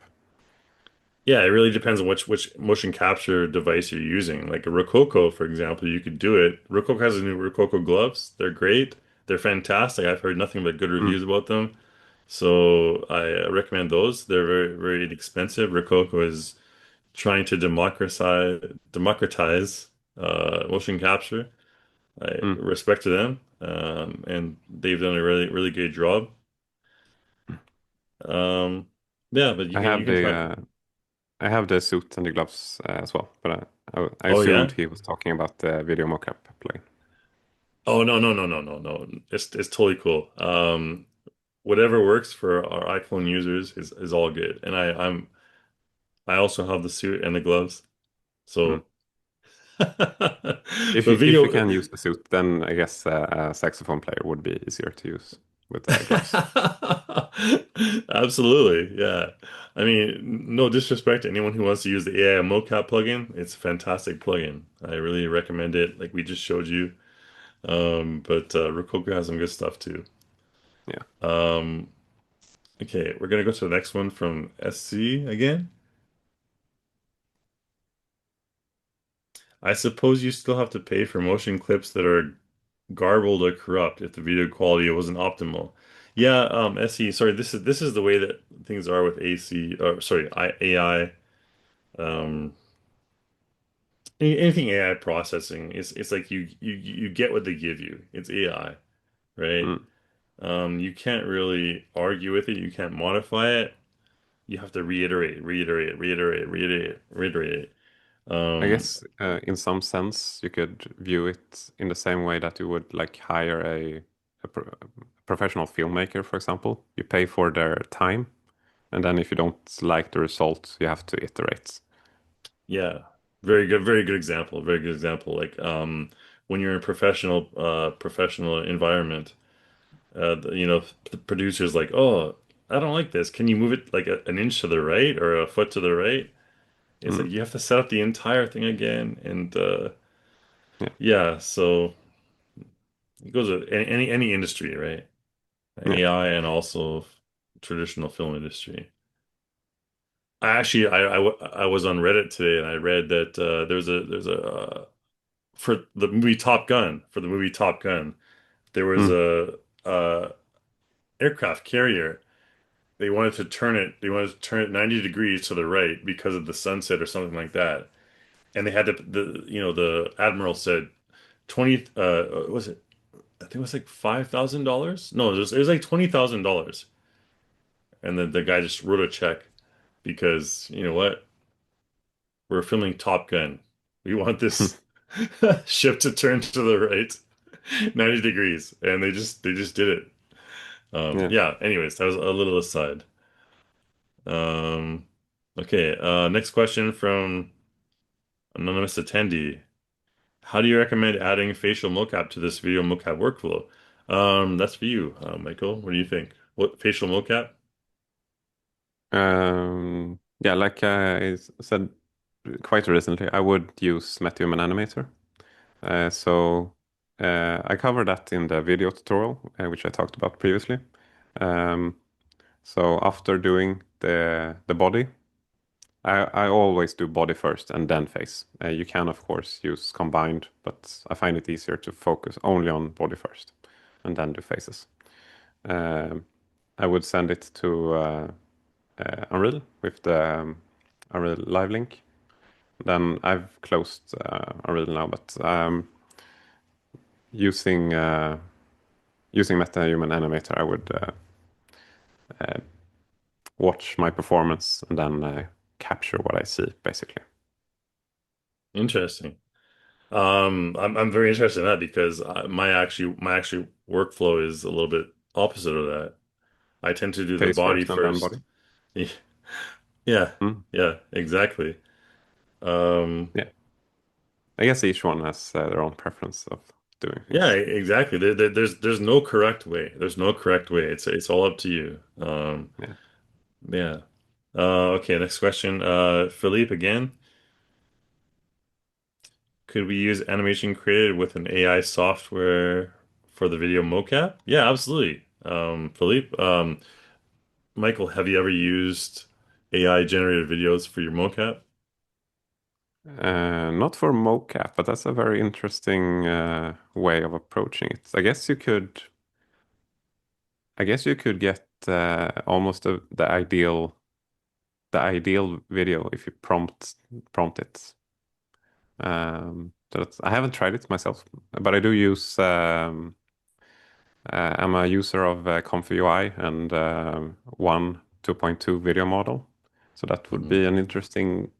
Yeah, it really depends on which motion capture device you're using. Like a Rococo, for example, you could do it. Rococo has a new Rococo gloves. They're great. They're fantastic. I've heard nothing but good Mm, reviews about them. So I recommend those. They're very, very inexpensive. Rococo is trying to democratize motion capture. I mm. respect to them. And they've done a really, really good job. Um, yeah, but I you have can try. I have the suit and the gloves as well, but I Oh assumed yeah? he was talking about the Video Mocap plugin. Oh no. It's totally cool. Whatever works for our iClone users is all good. And I also have the suit and the gloves. Mm. So but If you video can use the suit, then I guess a saxophone player would be easier to use with gloves. absolutely, yeah. I mean, no disrespect to anyone who wants to use the AI mocap plugin. It's a fantastic plugin. I really recommend it, like we just showed you. But Rococo has some good stuff too. Yeah. Um, okay, we're gonna go to the next one from SC again. I suppose you still have to pay for motion clips that are garbled or corrupt if the video quality wasn't optimal. Yeah, SE, sorry, this is the way that things are with AC, or sorry, AI. Um, anything AI processing, it's like you get what they give you. It's AI, right? Mm. You can't really argue with it. You can't modify it. You have to reiterate it. I Um, guess in some sense you could view it in the same way that you would like hire a professional filmmaker, for example. You pay for their time, and then if you don't like the result, you have to iterate. Yeah, very good example. Very good example. Like when you're in a professional environment, the producer's like, "Oh, I don't like this. Can you move it like an inch to the right or a foot to the right?" It's like Mm. you have to set up the entire thing again, and Yeah, yeah, so it goes with any industry, right? yeah. AI and also traditional film industry. I was on Reddit today and I read that there's a for the movie Top Gun, there was Mm. a aircraft carrier. They wanted to turn it 90 degrees to the right because of the sunset or something like that. And they had to, the admiral said 20, was it, I think it was like $5,000. No, it was like $20,000. And then the guy just wrote a check because, you know what? We're filming Top Gun. We want this ship to turn to the right 90 degrees. And they just did it. Yeah. Yeah, anyways, that was a little aside. Um, okay, next question from anonymous attendee. How do you recommend adding facial mocap to this video mocap workflow? That's for you, Michael. What do you think? What facial mocap? Yeah, like I said quite recently, I would use MetaHuman Animator. I covered that in the video tutorial, which I talked about previously. Um, so after doing the body, I always do body first and then face. You can of course use combined, but I find it easier to focus only on body first and then do faces. Um, I would send it to Unreal with the Unreal Live link. Then I've closed Unreal now, but using using MetaHuman Animator, I would watch my performance and then capture what I see, basically. Interesting. I'm very interested in that because my actually workflow is a little bit opposite of that. I tend to do the Face body first and then first. body. Yeah, Mm, yeah, exactly. Um, yeah, I guess each one has their own preference of doing yeah, things. exactly. There's no correct way. There's no correct way. It's all up to you. Yeah. Yeah. Okay, next question. Philippe again. Could we use animation created with an AI software for the video mocap? Yeah, absolutely. Philippe, Michael, have you ever used AI generated videos for your mocap? Not for mocap, but that's a very interesting way of approaching it. I guess you could get almost the ideal video if you prompt it. I haven't tried it myself, but I do use. I'm a user of Comfy UI and one 2.2 video model, so that would Hmm. be an interesting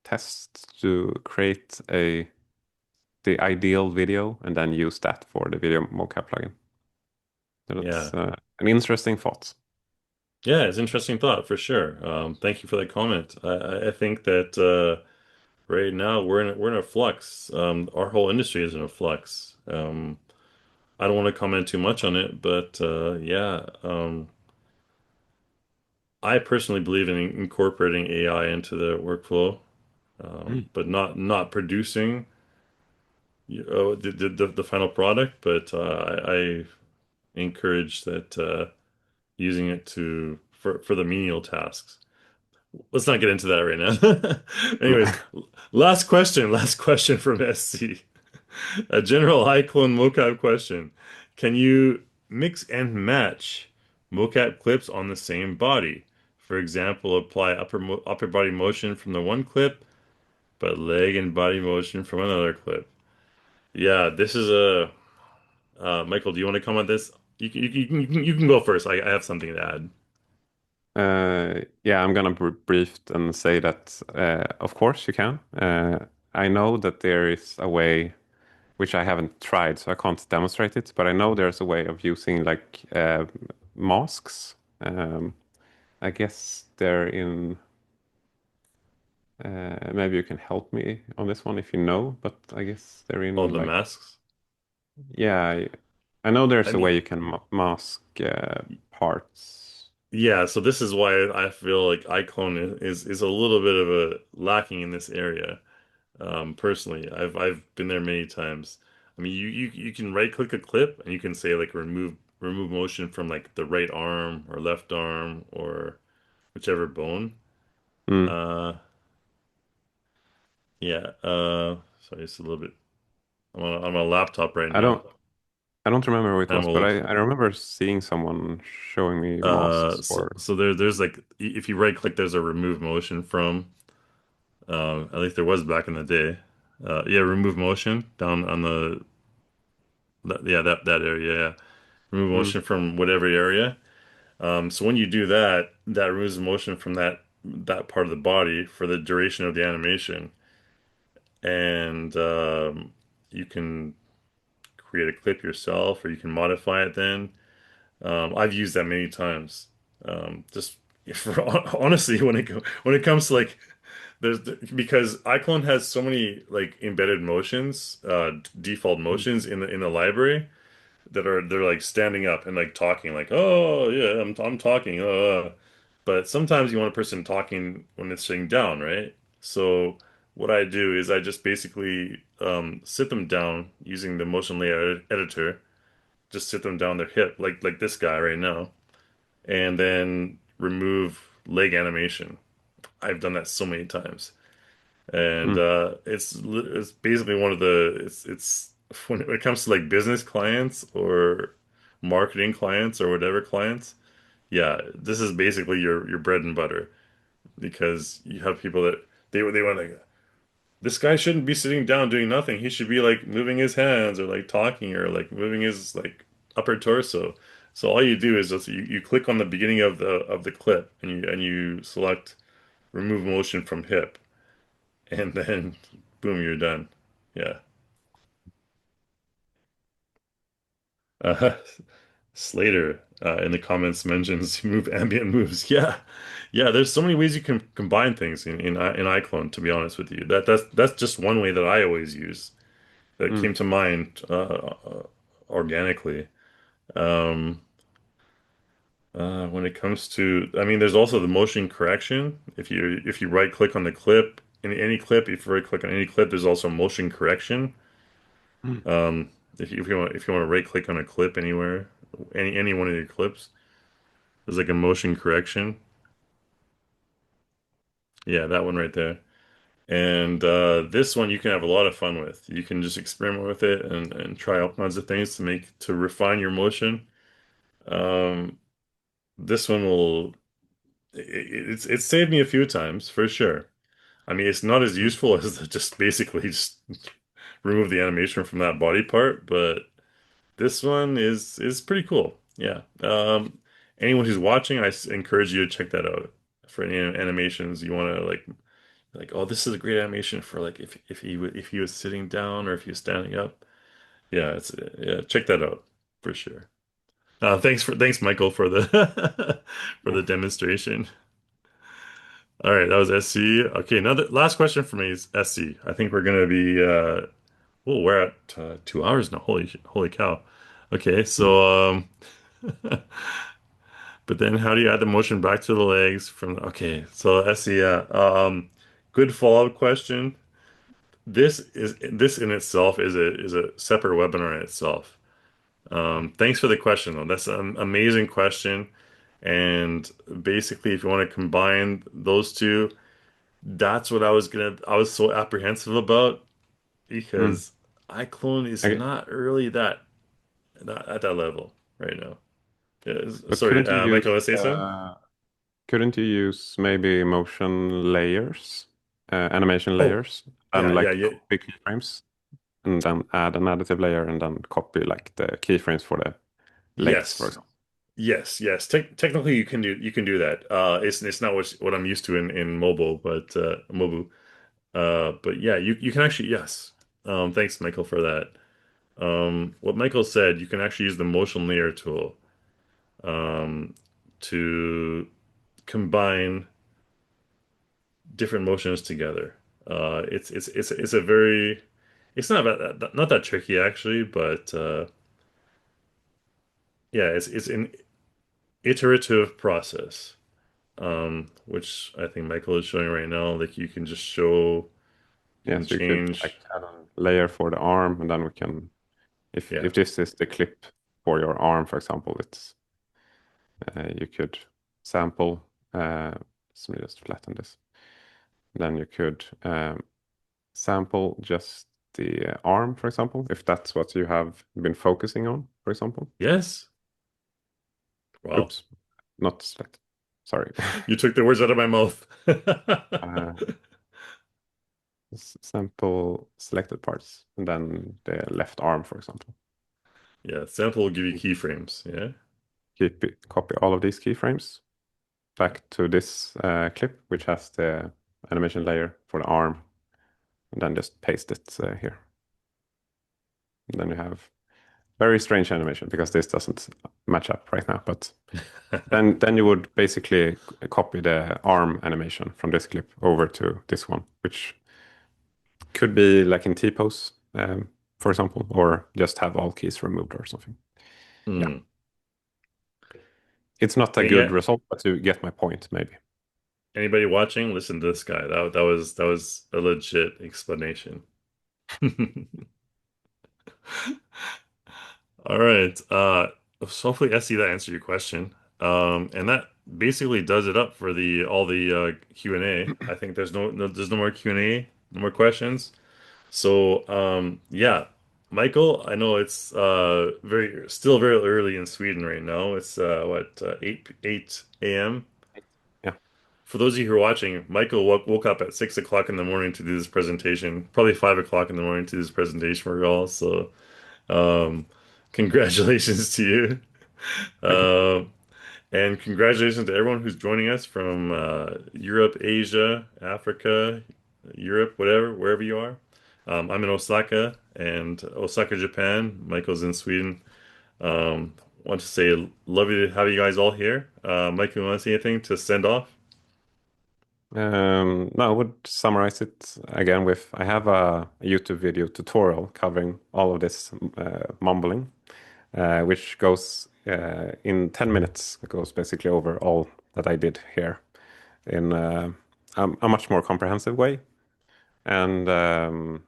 test to create a the ideal video and then use that for the video mocap plugin. So that's Yeah. an interesting thought. Yeah, it's an interesting thought for sure. Thank you for that comment. I think that right now we're in a flux. Our whole industry is in a flux. I don't want to comment too much on it, but yeah, I personally believe in incorporating AI into the workflow, Mm. but not producing the final product. But I encourage that using it for the menial tasks. Let's not get into that right now. Anyways, last question from SC. A general iClone mocap question. Can you mix and match mocap clips on the same body? For example, apply upper body motion from the one clip, but leg and body motion from another clip. Yeah, this is a Michael, do you want to comment this? You can go first. I have something to add. Yeah, I'm gonna brief and say that of course you can. I know that there is a way which I haven't tried, so I can't demonstrate it. But I know there's a way of using like masks. I guess they're in. Maybe you can help me on this one if you know, but I guess they're Oh, in the like. masks. Yeah, I know I there's a way mean, you can mask parts. yeah, so this is why I feel like iClone is a little bit of a lacking in this area. Personally, I've been there many times. I mean, you can right click a clip and you can say like remove motion from like the right arm or left arm or whichever bone. Mm. Uh, yeah. Sorry, it's a little bit. I'm on a laptop right I now. don't. I don't remember who it I'm was, but old. I remember seeing someone showing me masks So for. so there's like if you right click, there's a remove motion from. At least there was back in the day. Yeah, remove motion down on yeah, that area. Yeah, remove Mm, motion from whatever area. So when you do that, that removes motion from that part of the body for the duration of the animation, and you can create a clip yourself, or you can modify it. Then I've used that many times. Just for, honestly, when it comes to like there's because iClone has so many like embedded motions, default mm, motions in the library that are they're like standing up and like talking like, oh yeah, I'm talking, but sometimes you want a person talking when it's sitting down, right? So what I do is I just basically sit them down using the motion layer editor, just sit them down their hip like this guy right now, and then remove leg animation. I've done that so many times. And mm, it's basically one of the it's when it comes to like business clients or marketing clients or whatever clients, yeah, this is basically your bread and butter because you have people that they want like this guy shouldn't be sitting down doing nothing. He should be like moving his hands or like talking or like moving his like upper torso. So all you do is just you click on the beginning of the clip and you select remove motion from hip and then boom, you're done. Yeah. Uh, Slater in the comments mentions move ambient moves. Yeah, yeah. There's so many ways you can combine things in iClone. To be honest with you, that's just one way that I always use that mm. came to mind organically. Um, when it comes to, I mean, there's also the motion correction. If you right click on the clip in any clip, if you right click on any clip, there's also motion correction. Mm. Um, if you want to right click on a clip anywhere, any one of your clips, there's like a motion correction. Yeah, that one right there. And this one you can have a lot of fun with. You can just experiment with it and try all kinds of things to refine your motion. Um, this one will it's saved me a few times for sure. I mean, it's not as Mm. useful as just basically just remove the animation from that body part, but this one is pretty cool. Yeah. Anyone who's watching, encourage you to check that out. For any animations you want to like, oh, this is a great animation for like if he was sitting down or if he was standing up. Yeah, it's yeah, check that out for sure. Thanks Michael for the for Yeah. the demonstration. All right, that was SC. Okay, now the last question for me is SC. I think we're gonna be oh, we're at 2 hours now. Holy cow. Okay, Mm. so but then how do you add the motion back to the legs from okay, so SC, yeah. Good follow-up question. This in itself is a separate webinar in itself. Thanks for the question though. That's an amazing question. And basically, if you want to combine those two, that's what I was so apprehensive about Mm. because iClone is Okay. not really not at that level right now. Yeah, But sorry, Michael, let's say so. couldn't you use maybe motion layers, animation Oh, layers, and yeah, like yeah. copy keyframes, and then add an additive layer, and then copy like the keyframes for the legs, for Yes. example. Yes. Technically, you can do that. It's not what I'm used to in mobile, but mobile. But yeah, you can actually yes. Thanks, Michael, for that. What Michael said, you can actually use the motion layer tool um, to combine different motions together. It's a very it's not that tricky actually, but yeah, it's an iterative process. Which I think Michael is showing right now. Like you Yeah, can so you could like change. add a layer for the arm, and then we can, Yeah, if this is the clip for your arm, for example, it's you could sample. Let me just flatten this. Then you could sample just the arm, for example, if that's what you have been focusing on. for example. Yes. Wow. Oops, not selected. Sorry. You took the words out of my mouth. uh, Sample selected parts, and then the left arm, for example. Yeah, sample will give you keyframes. Yeah. Copy all of these keyframes back to this clip, which has the animation layer for the arm, and then just paste it here. And then you have very strange animation because this doesn't match up right now. But then you would basically copy the arm animation from this clip over to this one, which could be like in T-pose, for example, or just have all keys removed or something. Yeah, Hmm. it's not a good Yeah. result, but you get my point, maybe. Anybody watching, listen to this guy. That was a legit explanation. All right. So hopefully, Essie, that answered your question. And that basically does it up for the all the Q&A. I think there's no more Q&A, no more questions. So yeah, Michael, I know it's very early in Sweden right now. It's what 8 a.m. Yeah. For those of you who are watching, Michael woke up at 6 o'clock in the morning to do this presentation, probably 5 o'clock in the morning to do this presentation for you all. So um, congratulations to you. Thank you. Um, and congratulations to everyone who's joining us from Europe, Asia, Africa, Europe, whatever, wherever you are. I'm in Osaka and Osaka, Japan. Michael's in Sweden. Want to say lovely to have you guys all here. Michael, you want to say anything to send off? No, I would summarize it again with I have a YouTube video tutorial covering all of this mumbling, which goes in 10 minutes. It goes basically over all that I did here in a much more comprehensive way. And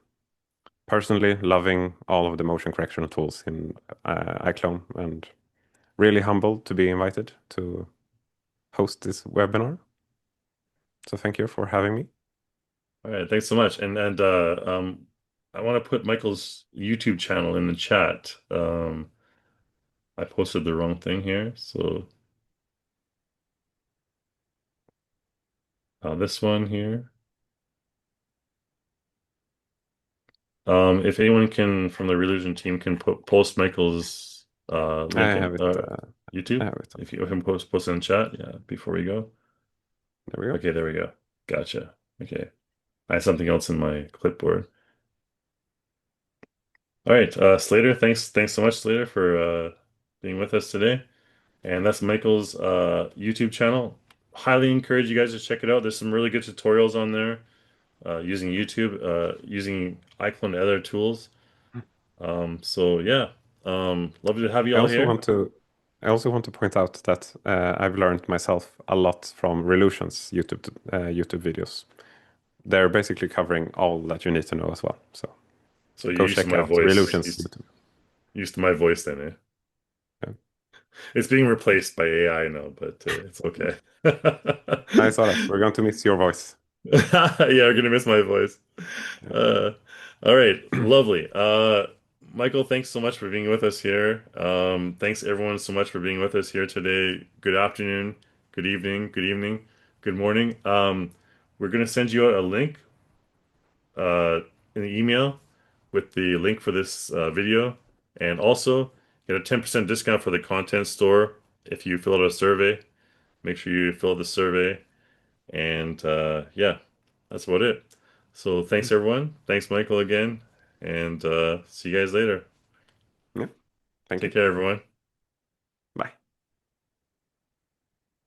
personally, loving all of the motion correction tools in iClone, and really humbled to be invited to host this webinar. So thank you for having me. All right, thanks so much. And I want to put Michael's YouTube channel in the chat. I posted the wrong thing here, so this one here. If anyone can from the religion team can post Michael's I link in have it. I YouTube, have it. if you can post it in chat, yeah, before we go. There we go. Okay, there we go. Gotcha. Okay, I had something else in my clipboard. All right, Slater, thanks so much, Slater, for being with us today. And that's Michael's YouTube channel. Highly encourage you guys to check it out. There's some really good tutorials on there using YouTube, using iClone and other tools. So yeah, lovely to have you I all also here. want to I also want to point out that I've learned myself a lot from Relution's YouTube videos. They're basically covering all that you need to know as well. So So you're go used to check my out voice, Relution's YouTube. used to my voice then, eh? Yeah. It's being replaced by AI now, but it's okay. I saw that. We're going to miss your voice. Yeah, we're gonna miss my voice. Yeah. Uh, all right, lovely. Michael, thanks so much for being with us here. Thanks everyone so much for being with us here today. Good afternoon, good evening, good morning. We're gonna send you out a link in the email with the link for this video, and also get a 10% discount for the content store if you fill out a survey. Make sure you fill out the survey. And yeah, that's about it. So thanks everyone. Thanks Michael again. And see you guys later. Yeah. Thank Take you. care everyone.